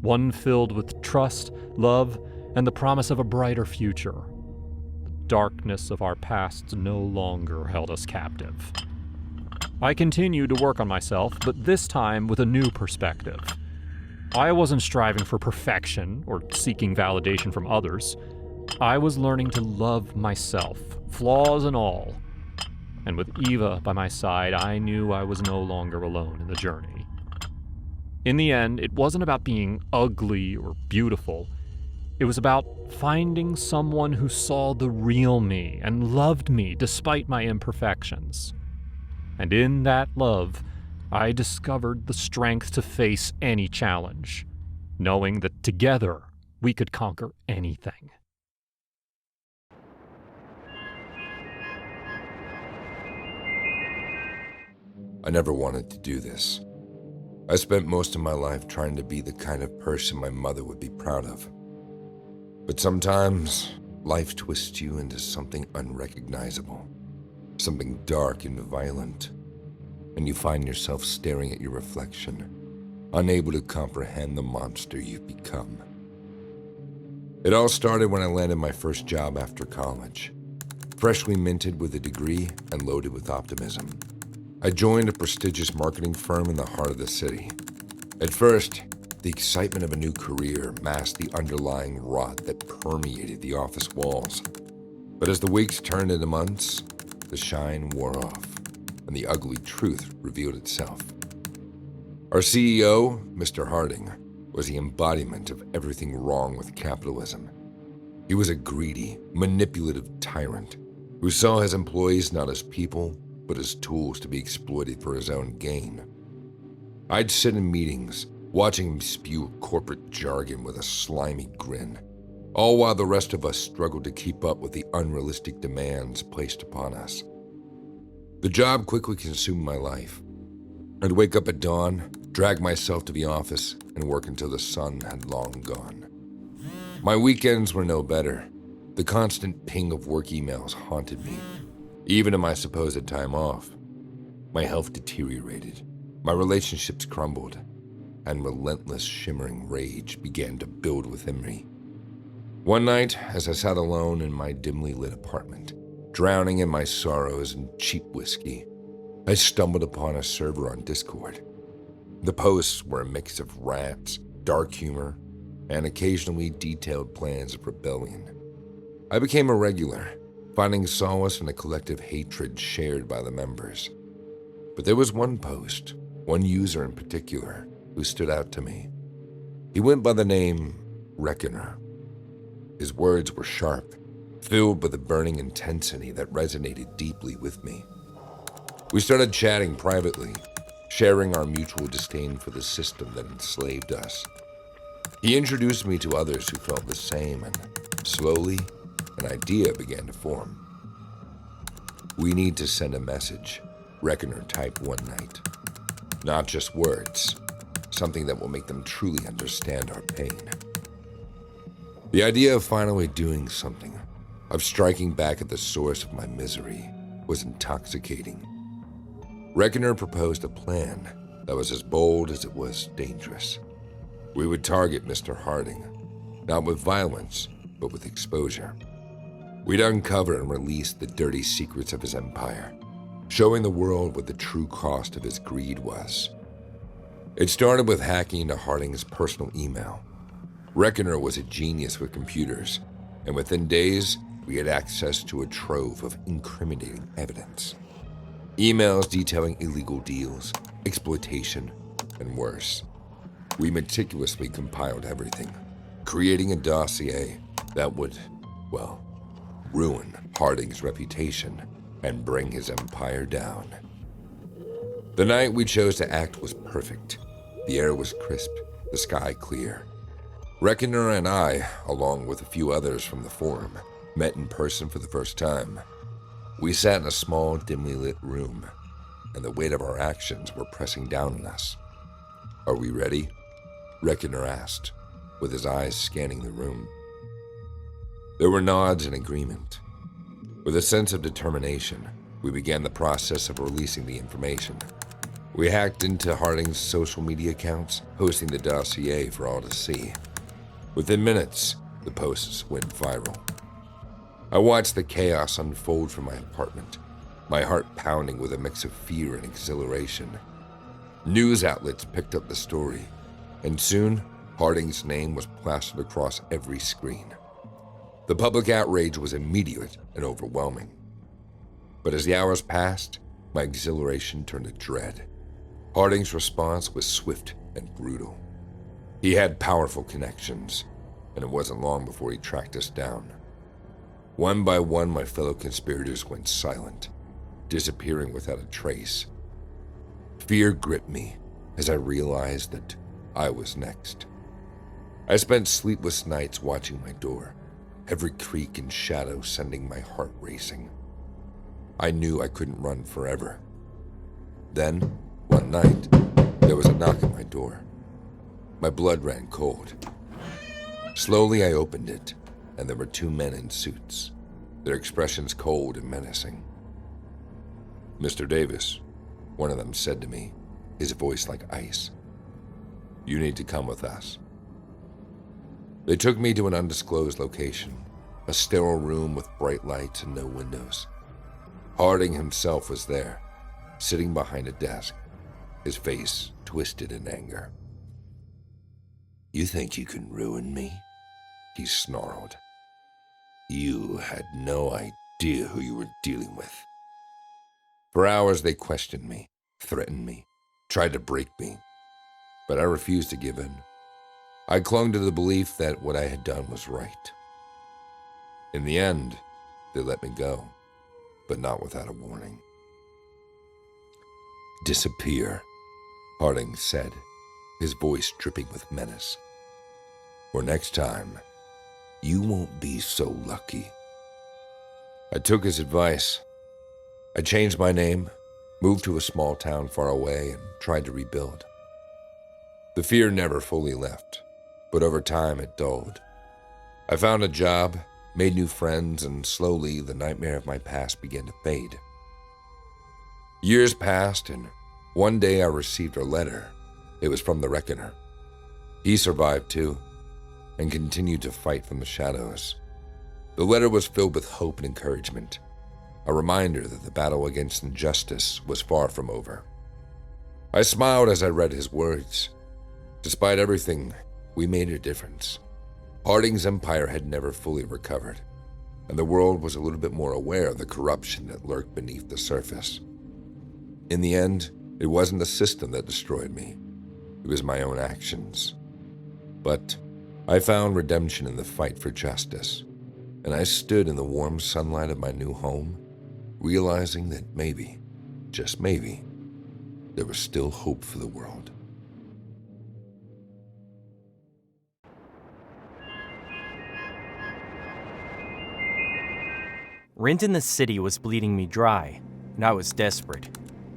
one filled with trust, love, and the promise of a brighter future. The darkness of our pasts no longer held us captive. I continued to work on myself, but this time with a new perspective. I wasn't striving for perfection or seeking validation from others. I was learning to love myself, flaws and all. And with Eva by my side, I knew I was no longer alone in the journey. In the end, it wasn't about being ugly or beautiful. It was about finding someone who saw the real me and loved me despite my imperfections. And in that love, I discovered the strength to face any challenge, knowing that together we could conquer anything. I never wanted to do this. I spent most of my life trying to be the kind of person my mother would be proud of. But sometimes, life twists you into something unrecognizable, something dark and violent, and you find yourself staring at your reflection, unable to comprehend the monster you've become. It all started when I landed my first job after college. Freshly minted with a degree and loaded with optimism, I joined a prestigious marketing firm in the heart of the city. At first, the excitement of a new career masked the underlying rot that permeated the office walls. But as the weeks turned into months, the shine wore off, and the ugly truth revealed itself. Our CEO, Mr. Harding, was the embodiment of everything wrong with capitalism. He was a greedy, manipulative tyrant who saw his employees not as people, but as tools to be exploited for his own gain. I'd sit in meetings, watching him spew corporate jargon with a slimy grin, all while the rest of us struggled to keep up with the unrealistic demands placed upon us. The job quickly consumed my life. I'd wake up at dawn, drag myself to the office, and work until the sun had long gone. My weekends were no better. The constant ping of work emails haunted me, even in my supposed time off. My health deteriorated, my relationships crumbled, and relentless shimmering rage began to build within me. One night, as I sat alone in my dimly lit apartment, drowning in my sorrows and cheap whiskey, I stumbled upon a server on Discord. The posts were a mix of rants, dark humor, and occasionally detailed plans of rebellion. I became a regular, finding solace in a collective hatred shared by the members. But there was one post, one user in particular, who stood out to me. He went by the name Reckoner. His words were sharp, filled with a burning intensity that resonated deeply with me. We started chatting privately, sharing our mutual disdain for the system that enslaved us. He introduced me to others who felt the same, and slowly, an idea began to form. "We need to send a message," Reckoner typed one night. "Not just words, something that will make them truly understand our pain." The idea of finally doing something, of striking back at the source of my misery, was intoxicating. Reckoner proposed a plan that was as bold as it was dangerous. We would target Mr. Harding, not with violence, but with exposure. We'd uncover and release the dirty secrets of his empire, showing the world what the true cost of his greed was. It started with hacking into Harding's personal email. Reckoner was a genius with computers, and within days, we had access to a trove of incriminating evidence. Emails detailing illegal deals, exploitation, and worse. We meticulously compiled everything, creating a dossier that would, well, ruin Harding's reputation and bring his empire down. The night we chose to act was perfect. The air was crisp, the sky clear. Reckoner and I, along with a few others from the forum, met in person for the first time. We sat in a small, dimly lit room, and the weight of our actions were pressing down on us. "Are we ready?" Reckoner asked, with his eyes scanning the room. There were nods in agreement. With a sense of determination, we began the process of releasing the information. We hacked into Harding's social media accounts, posting the dossier for all to see. Within minutes, the posts went viral. I watched the chaos unfold from my apartment, my heart pounding with a mix of fear and exhilaration. News outlets picked up the story, and soon, Harding's name was plastered across every screen. The public outrage was immediate and overwhelming. But as the hours passed, my exhilaration turned to dread. Harding's response was swift and brutal. He had powerful connections, and it wasn't long before he tracked us down. One by one, my fellow conspirators went silent, disappearing without a trace. Fear gripped me as I realized that I was next. I spent sleepless nights watching my door, every creak and shadow sending my heart racing. I knew I couldn't run forever. Then, one night, there was a knock at my door. My blood ran cold. Slowly, I opened it, and there were two men in suits, their expressions cold and menacing. "Mr. Davis," one of them said to me, his voice like ice. "You need to come with us." They took me to an undisclosed location, a sterile room with bright lights and no windows. Harding himself was there, sitting behind a desk, his face twisted in anger. "You think you can ruin me?" he snarled. "You had no idea who you were dealing with." For hours they questioned me, threatened me, tried to break me, but I refused to give in. I clung to the belief that what I had done was right. In the end, they let me go, but not without a warning. "Disappear," Harding said, his voice dripping with menace. "Or next time, you won't be so lucky." I took his advice. I changed my name, moved to a small town far away, and tried to rebuild. The fear never fully left, but over time it dulled. I found a job, made new friends, and slowly the nightmare of my past began to fade. Years passed, and one day I received a letter. It was from the Reckoner. He survived too, and continued to fight from the shadows. The letter was filled with hope and encouragement, a reminder that the battle against injustice was far from over. I smiled as I read his words. Despite everything, we made a difference. Harding's empire had never fully recovered, and the world was a little bit more aware of the corruption that lurked beneath the surface. In the end, it wasn't the system that destroyed me. It was my own actions. But I found redemption in the fight for justice, and I stood in the warm sunlight of my new home, realizing that maybe, just maybe, there was still hope for the world. Rent in the city was bleeding me dry, and I was desperate.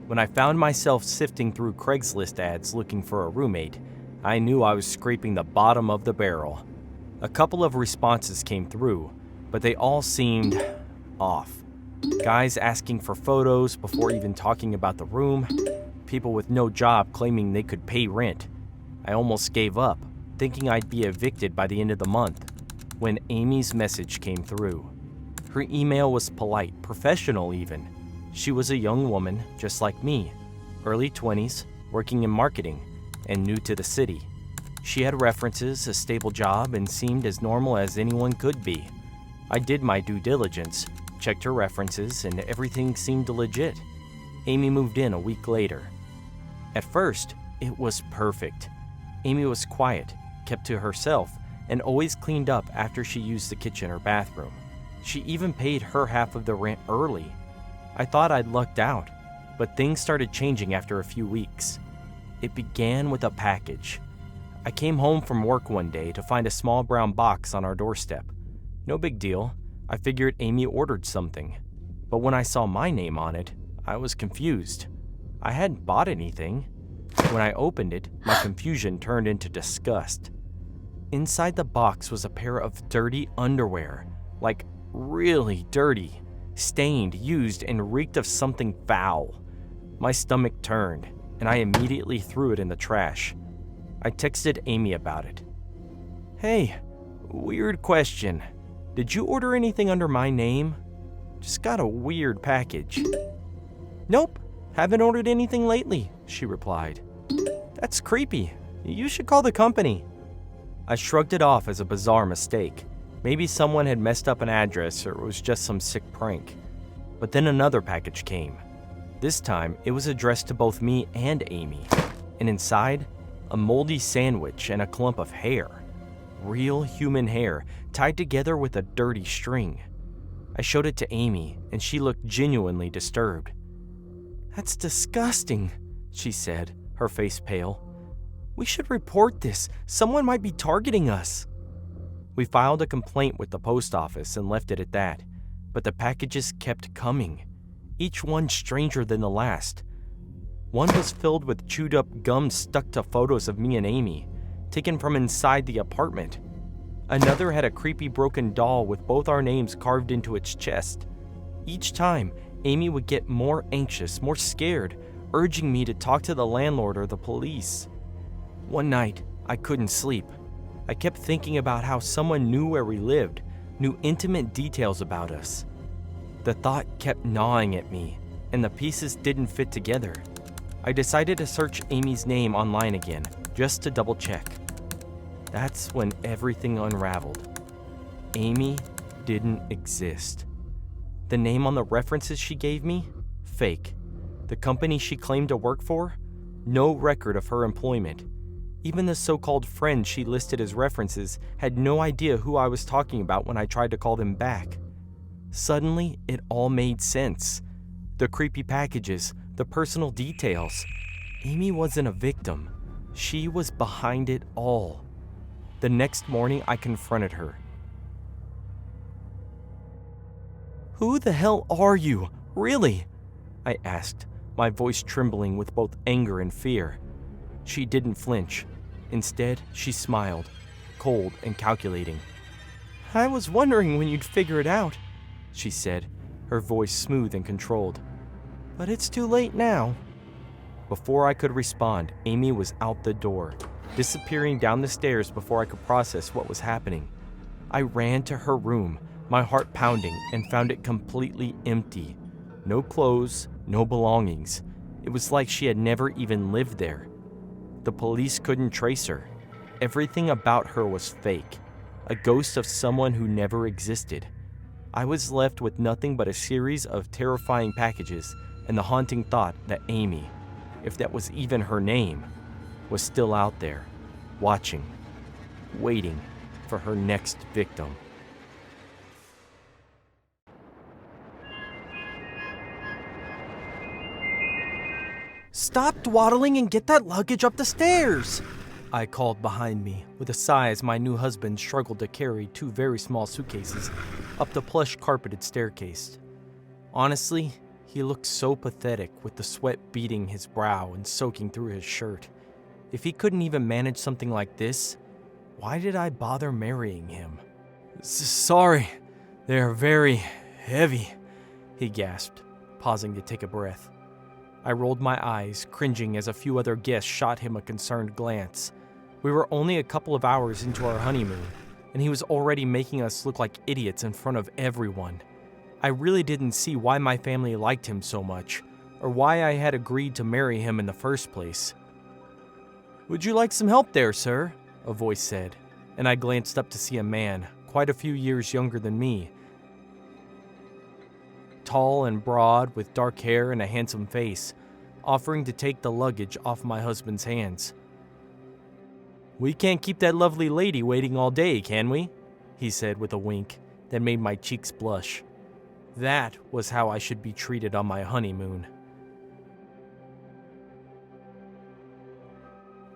When I found myself sifting through Craigslist ads looking for a roommate, I knew I was scraping the bottom of the barrel. A couple of responses came through, but they all seemed off. Guys asking for photos before even talking about the room, people with no job claiming they could pay rent. I almost gave up, thinking I'd be evicted by the end of the month, when Amy's message came through. Her email was polite, professional even. She was a young woman, just like me, early 20s, working in marketing, and new to the city. She had references, a stable job, and seemed as normal as anyone could be. I did my due diligence, checked her references, and everything seemed legit. Amy moved in a week later. At first, it was perfect. Amy was quiet, kept to herself, and always cleaned up after she used the kitchen or bathroom. She even paid her half of the rent early. I thought I'd lucked out, but things started changing after a few weeks. It began with a package. I came home from work one day to find a small brown box on our doorstep. No big deal. I figured Amy ordered something. But when I saw my name on it, I was confused. I hadn't bought anything. When I opened it, my confusion turned into disgust. Inside the box was a pair of dirty underwear, like really dirty, stained, used, and reeked of something foul. My stomach turned, and I immediately threw it in the trash. I texted Amy about it. "Hey, weird question. Did you order anything under my name? Just got a weird package." "Nope, haven't ordered anything lately," she replied. "That's creepy. You should call the company." I shrugged it off as a bizarre mistake. Maybe someone had messed up an address or it was just some sick prank. But then another package came. This time, it was addressed to both me and Amy. And inside, a moldy sandwich and a clump of hair. Real human hair tied together with a dirty string. I showed it to Amy, and she looked genuinely disturbed. "That's disgusting," she said, her face pale. "We should report this. Someone might be targeting us." We filed a complaint with the post office and left it at that, but the packages kept coming, each one stranger than the last. One was filled with chewed up gum stuck to photos of me and Amy, taken from inside the apartment. Another had a creepy broken doll with both our names carved into its chest. Each time, Amy would get more anxious, more scared, urging me to talk to the landlord or the police. One night, I couldn't sleep. I kept thinking about how someone knew where we lived, knew intimate details about us. The thought kept gnawing at me, and the pieces didn't fit together. I decided to search Amy's name online again, just to double check. That's when everything unraveled. Amy didn't exist. The name on the references she gave me? Fake. The company she claimed to work for? No record of her employment. Even the so-called friends she listed as references had no idea who I was talking about when I tried to call them back. Suddenly, it all made sense. The creepy packages, the personal details. Amy wasn't a victim. She was behind it all. The next morning, I confronted her. "Who the hell are you? Really?" I asked, my voice trembling with both anger and fear. She didn't flinch. Instead, she smiled, cold and calculating. "I was wondering when you'd figure it out," she said, her voice smooth and controlled. "But it's too late now." Before I could respond, Amy was out the door, disappearing down the stairs before I could process what was happening. I ran to her room, my heart pounding, and found it completely empty. No clothes, no belongings. It was like she had never even lived there. The police couldn't trace her. Everything about her was fake, a ghost of someone who never existed. I was left with nothing but a series of terrifying packages and the haunting thought that Amy, if that was even her name, was still out there, watching, waiting for her next victim. "Stop dawdling and get that luggage up the stairs!" I called behind me, with a sigh as my new husband struggled to carry 2 very small suitcases up the plush carpeted staircase. Honestly, he looked so pathetic with the sweat beading his brow and soaking through his shirt. If he couldn't even manage something like this, why did I bother marrying him? "Sorry, they're very heavy," he gasped, pausing to take a breath. I rolled my eyes, cringing as a few other guests shot him a concerned glance. We were only a couple of hours into our honeymoon, and he was already making us look like idiots in front of everyone. I really didn't see why my family liked him so much, or why I had agreed to marry him in the first place. "Would you like some help there, sir?" a voice said, and I glanced up to see a man, quite a few years younger than me. Tall and broad, with dark hair and a handsome face, offering to take the luggage off my husband's hands. "We can't keep that lovely lady waiting all day, can we?" he said with a wink that made my cheeks blush. That was how I should be treated on my honeymoon.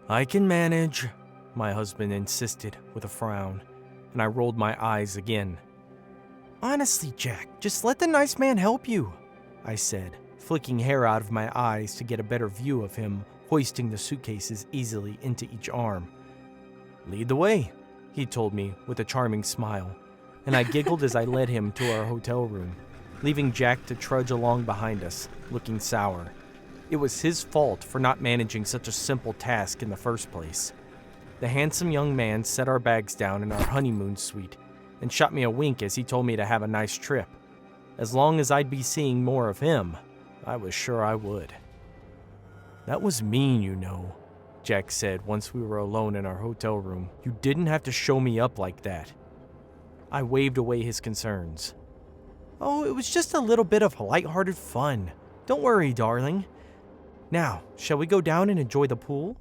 "I can manage," my husband insisted with a frown, and I rolled my eyes again. "Honestly, Jack, just let the nice man help you," I said, flicking hair out of my eyes to get a better view of him hoisting the suitcases easily into each arm. "Lead the way," he told me with a charming smile, and I giggled as I led him to our hotel room, leaving Jack to trudge along behind us, looking sour. It was his fault for not managing such a simple task in the first place. The handsome young man set our bags down in our honeymoon suite and shot me a wink as he told me to have a nice trip. As long as I'd be seeing more of him, I was sure I would. "That was mean, you know," Jack said once we were alone in our hotel room. "You didn't have to show me up like that." I waved away his concerns. "Oh, it was just a little bit of lighthearted fun. Don't worry, darling. Now, shall we go down and enjoy the pool?"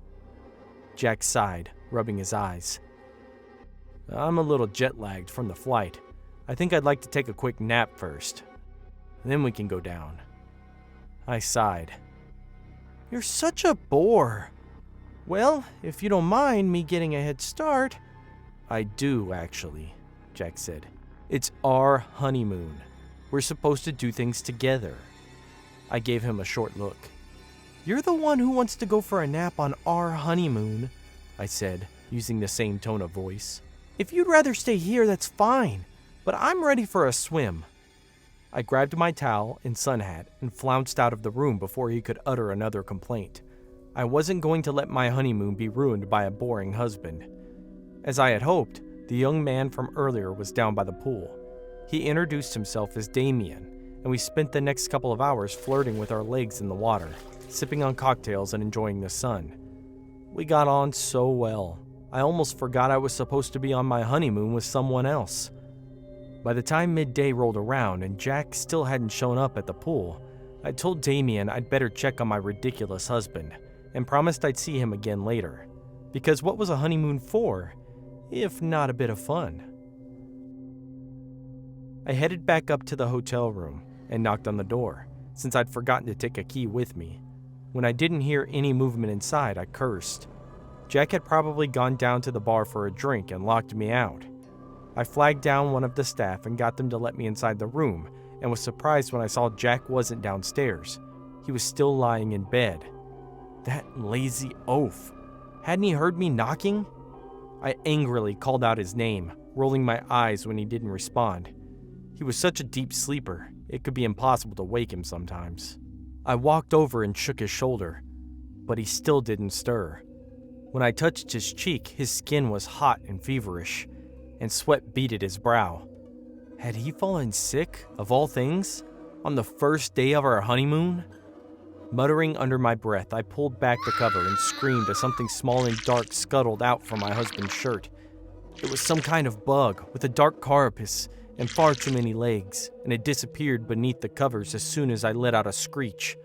Jack sighed, rubbing his eyes. "I'm a little jet-lagged from the flight. I think I'd like to take a quick nap first. Then we can go down." I sighed. "You're such a bore. Well, if you don't mind me getting a head start..." "I do, actually," Jack said. "It's our honeymoon. We're supposed to do things together." I gave him a short look. "You're the one who wants to go for a nap on our honeymoon," I said, using the same tone of voice. "If you'd rather stay here, that's fine, but I'm ready for a swim." I grabbed my towel and sun hat and flounced out of the room before he could utter another complaint. I wasn't going to let my honeymoon be ruined by a boring husband. As I had hoped, the young man from earlier was down by the pool. He introduced himself as Damien, and we spent the next couple of hours flirting with our legs in the water, sipping on cocktails and enjoying the sun. We got on so well, I almost forgot I was supposed to be on my honeymoon with someone else. By the time midday rolled around and Jack still hadn't shown up at the pool, I told Damien I'd better check on my ridiculous husband, and promised I'd see him again later. Because what was a honeymoon for, if not a bit of fun? I headed back up to the hotel room and knocked on the door, since I'd forgotten to take a key with me. When I didn't hear any movement inside, I cursed. Jack had probably gone down to the bar for a drink and locked me out. I flagged down one of the staff and got them to let me inside the room, and was surprised when I saw Jack wasn't downstairs. He was still lying in bed. That lazy oaf. Hadn't he heard me knocking? I angrily called out his name, rolling my eyes when he didn't respond. He was such a deep sleeper, it could be impossible to wake him sometimes. I walked over and shook his shoulder, but he still didn't stir. When I touched his cheek, his skin was hot and feverish, and sweat beaded his brow. Had he fallen sick, of all things, on the first day of our honeymoon? Muttering under my breath, I pulled back the cover and screamed as something small and dark scuttled out from my husband's shirt. It was some kind of bug with a dark carapace and far too many legs, and it disappeared beneath the covers as soon as I let out a screech.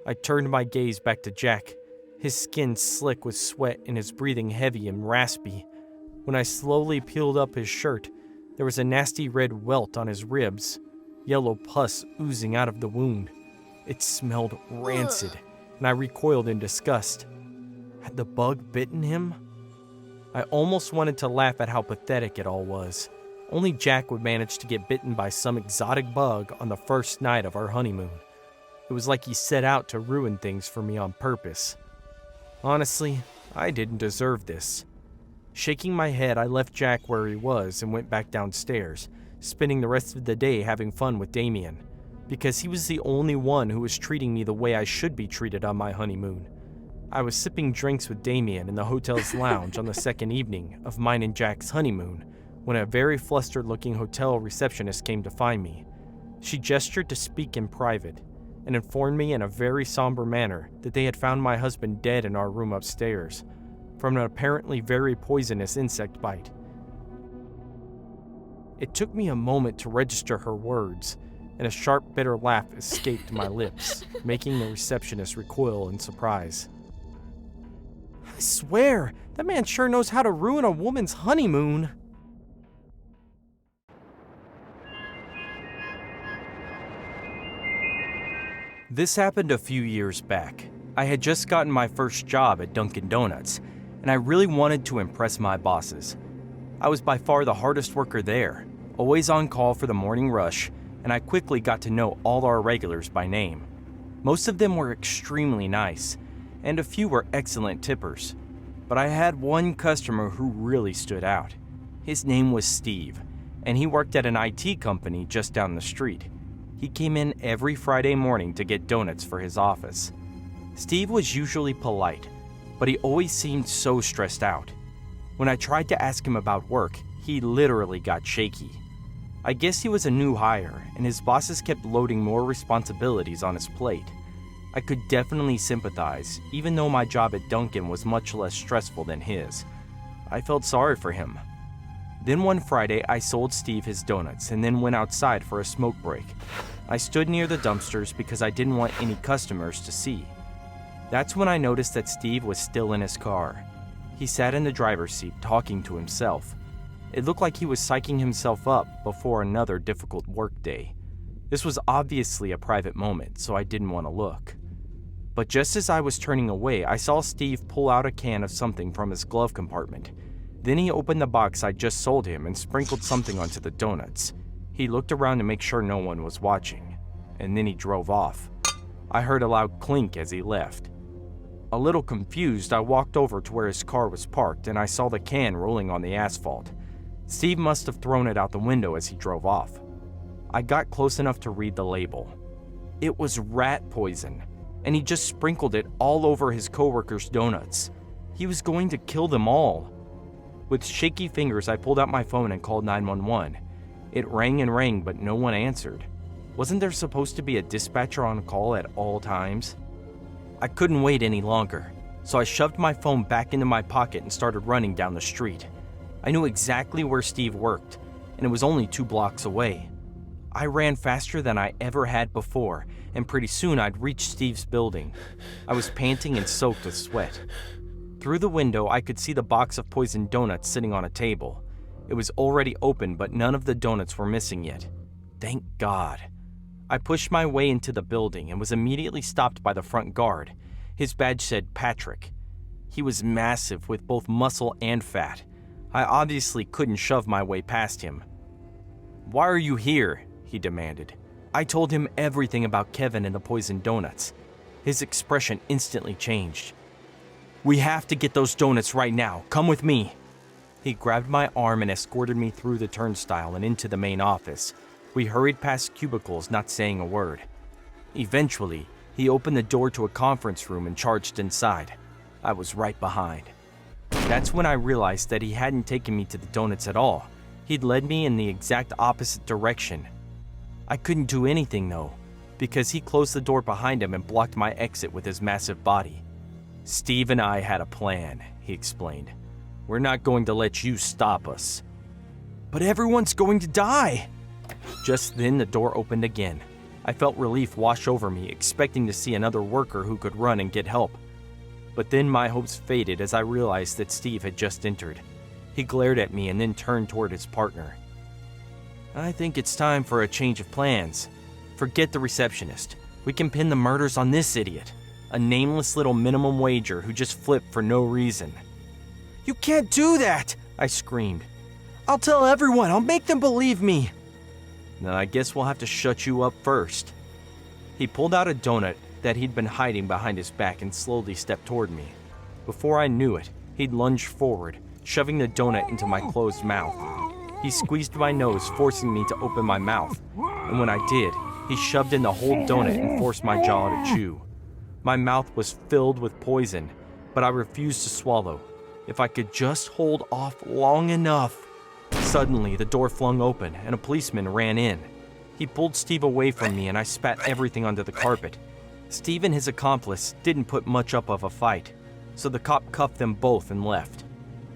I turned my gaze back to Jack, his skin slick with sweat and his breathing heavy and raspy. When I slowly peeled up his shirt, there was a nasty red welt on his ribs, yellow pus oozing out of the wound. It smelled rancid, and I recoiled in disgust. Had the bug bitten him? I almost wanted to laugh at how pathetic it all was. Only Jack would manage to get bitten by some exotic bug on the first night of our honeymoon. It was like he set out to ruin things for me on purpose. Honestly, I didn't deserve this. Shaking my head, I left Jack where he was and went back downstairs, spending the rest of the day having fun with Damien, because he was the only one who was treating me the way I should be treated on my honeymoon. I was sipping drinks with Damien in the hotel's lounge on the second evening of mine and Jack's honeymoon when a very flustered-looking hotel receptionist came to find me. She gestured to speak in private and informed me in a very somber manner that they had found my husband dead in our room upstairs, from an apparently very poisonous insect bite. It took me a moment to register her words, and a sharp, bitter laugh escaped my lips, making the receptionist recoil in surprise. I swear, that man sure knows how to ruin a woman's honeymoon. This happened a few years back. I had just gotten my first job at Dunkin' Donuts, and I really wanted to impress my bosses. I was by far the hardest worker there, always on call for the morning rush, and I quickly got to know all our regulars by name. Most of them were extremely nice, and a few were excellent tippers. But I had one customer who really stood out. His name was Steve, and he worked at an IT company just down the street. He came in every Friday morning to get donuts for his office. Steve was usually polite, but he always seemed so stressed out. When I tried to ask him about work, he literally got shaky. I guess he was a new hire, and his bosses kept loading more responsibilities on his plate. I could definitely sympathize, even though my job at Dunkin' was much less stressful than his. I felt sorry for him. Then one Friday, I sold Steve his donuts and then went outside for a smoke break. I stood near the dumpsters because I didn't want any customers to see. That's when I noticed that Steve was still in his car. He sat in the driver's seat talking to himself. It looked like he was psyching himself up before another difficult workday. This was obviously a private moment, so I didn't want to look. But just as I was turning away, I saw Steve pull out a can of something from his glove compartment. Then he opened the box I just sold him and sprinkled something onto the donuts. He looked around to make sure no one was watching, and then he drove off. I heard a loud clink as he left. A little confused, I walked over to where his car was parked and I saw the can rolling on the asphalt. Steve must have thrown it out the window as he drove off. I got close enough to read the label. It was rat poison, and he just sprinkled it all over his coworkers' donuts. He was going to kill them all. With shaky fingers, I pulled out my phone and called 911. It rang and rang, but no one answered. Wasn't there supposed to be a dispatcher on call at all times? I couldn't wait any longer, so I shoved my phone back into my pocket and started running down the street. I knew exactly where Steve worked, and it was only 2 blocks away. I ran faster than I ever had before, and pretty soon I'd reached Steve's building. I was panting and soaked with sweat. Through the window, I could see the box of poisoned donuts sitting on a table. It was already open, but none of the donuts were missing yet. Thank God. I pushed my way into the building and was immediately stopped by the front guard. His badge said Patrick. He was massive with both muscle and fat. I obviously couldn't shove my way past him. "Why are you here?" he demanded. I told him everything about Kevin and the poisoned donuts. His expression instantly changed. "We have to get those donuts right now. Come with me." He grabbed my arm and escorted me through the turnstile and into the main office. We hurried past cubicles, not saying a word. Eventually, he opened the door to a conference room and charged inside. I was right behind. That's when I realized that he hadn't taken me to the donuts at all. He'd led me in the exact opposite direction. I couldn't do anything though, because he closed the door behind him and blocked my exit with his massive body. "Steve and I had a plan," he explained. "We're not going to let you stop us." "But everyone's going to die!" Just then the door opened again. I felt relief wash over me, expecting to see another worker who could run and get help. But then my hopes faded as I realized that Steve had just entered. He glared at me and then turned toward his partner. "I think it's time for a change of plans. Forget the receptionist. We can pin the murders on this idiot, a nameless little minimum wager who just flipped for no reason." "You can't do that!" I screamed. "I'll tell everyone. I'll make them believe me." "Then I guess we'll have to shut you up first." He pulled out a donut that he'd been hiding behind his back and slowly stepped toward me. Before I knew it, he'd lunged forward, shoving the donut into my closed mouth. He squeezed my nose, forcing me to open my mouth, and when I did, he shoved in the whole donut and forced my jaw to chew. My mouth was filled with poison, but I refused to swallow. If I could just hold off long enough. Suddenly, the door flung open and a policeman ran in. He pulled Steve away from me and I spat everything onto the carpet. Steve and his accomplice didn't put much up of a fight, so the cop cuffed them both and left.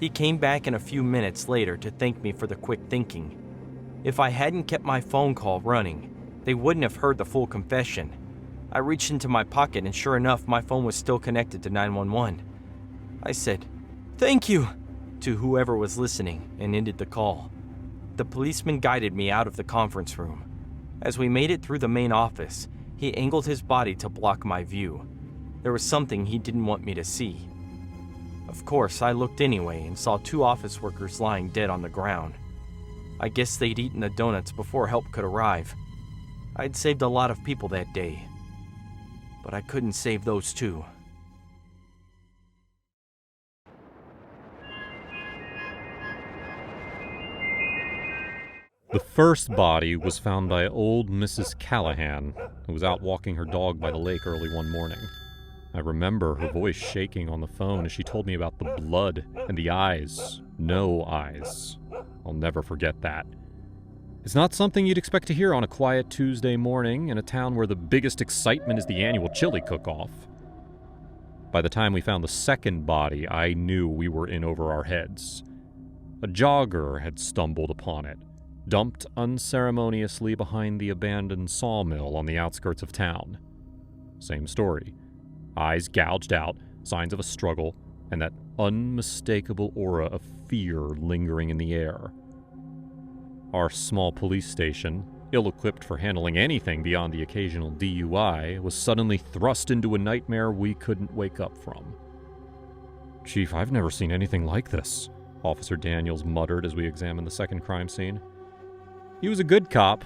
He came back in a few minutes later to thank me for the quick thinking. If I hadn't kept my phone call running, they wouldn't have heard the full confession. I reached into my pocket and sure enough, my phone was still connected to 911. I said, "Thank you," to whoever was listening and ended the call. The policeman guided me out of the conference room. As we made it through the main office, He angled his body to block my view. There was something he didn't want me to see. Of course, I looked anyway and saw 2 office workers lying dead on the ground. I guess they'd eaten the donuts before help could arrive. I'd saved a lot of people that day, but I couldn't save those 2. The first body was found by old Mrs. Callahan, who was out walking her dog by the lake early one morning. I remember her voice shaking on the phone as she told me about the blood and the eyes. No eyes. I'll never forget that. It's not something you'd expect to hear on a quiet Tuesday morning in a town where the biggest excitement is the annual chili cook-off. By the time we found the second body, I knew we were in over our heads. A jogger had stumbled upon it, dumped unceremoniously behind the abandoned sawmill on the outskirts of town. Same story. Eyes gouged out, signs of a struggle, and that unmistakable aura of fear lingering in the air. Our small police station, ill-equipped for handling anything beyond the occasional DUI, was suddenly thrust into a nightmare we couldn't wake up from. "Chief, I've never seen anything like this," Officer Daniels muttered as we examined the second crime scene. He was a good cop,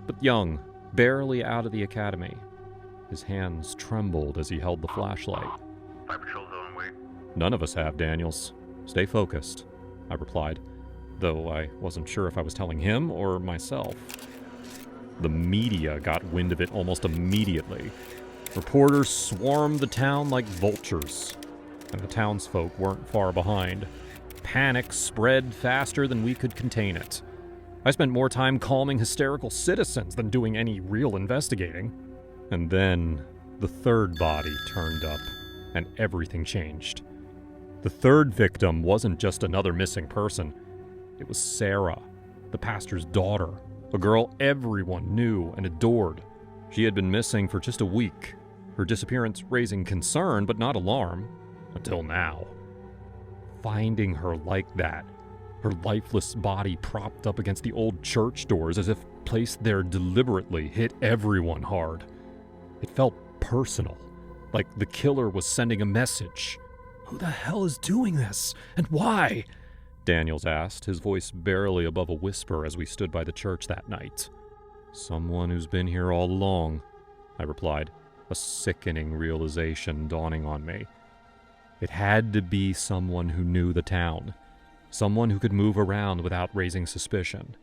but young, barely out of the academy. His hands trembled as he held the flashlight. Fire patrol's on way. "None of us have, Daniels. Stay focused," I replied, though I wasn't sure if I was telling him or myself. The media got wind of it almost immediately. Reporters swarmed the town like vultures, and the townsfolk weren't far behind. Panic spread faster than we could contain it. I spent more time calming hysterical citizens than doing any real investigating. And then the third body turned up, and everything changed. The third victim wasn't just another missing person. It was Sarah, the pastor's daughter, a girl everyone knew and adored. She had been missing for just a week, her disappearance raising concern but not alarm, until now. Finding her like that, her lifeless body propped up against the old church doors as if placed there deliberately, hit everyone hard. It felt personal, like the killer was sending a message. "Who the hell is doing this? And why?" Daniels asked, his voice barely above a whisper as we stood by the church that night. "Someone who's been here all along," I replied, a sickening realization dawning on me. It had to be someone who knew the town, someone who could move around without raising suspicion.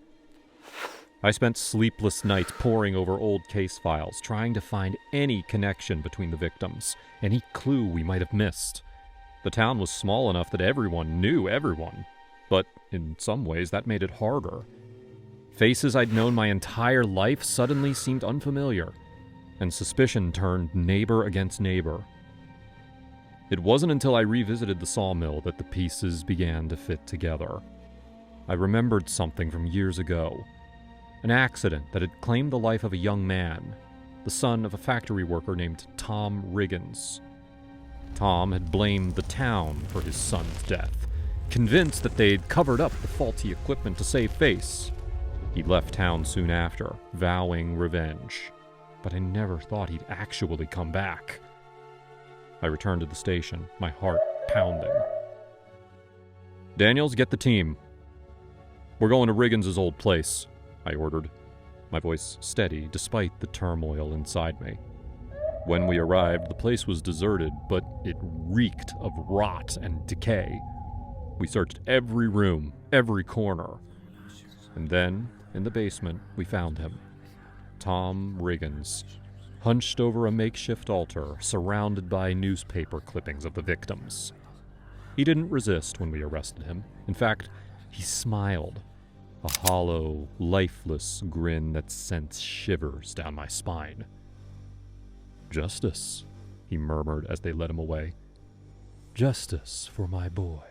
I spent sleepless nights poring over old case files, trying to find any connection between the victims, any clue we might have missed. The town was small enough that everyone knew everyone, but in some ways that made it harder. Faces I'd known my entire life suddenly seemed unfamiliar, and suspicion turned neighbor against neighbor. It wasn't until I revisited the sawmill that the pieces began to fit together. I remembered something from years ago. An accident that had claimed the life of a young man, the son of a factory worker named Tom Riggins. Tom had blamed the town for his son's death, convinced that they'd covered up the faulty equipment to save face. He left town soon after, vowing revenge, but I never thought he'd actually come back. I returned to the station, my heart pounding. "Daniels, get the team. We're going to Riggins' old place," I ordered, my voice steady despite the turmoil inside me. When we arrived, the place was deserted, but it reeked of rot and decay. We searched every room, every corner. And then, in the basement, we found him. Tom Riggins, hunched over a makeshift altar, surrounded by newspaper clippings of the victims. He didn't resist when we arrested him. In fact, he smiled. A hollow, lifeless grin that sent shivers down my spine. "Justice," he murmured as they led him away. "Justice for my boy."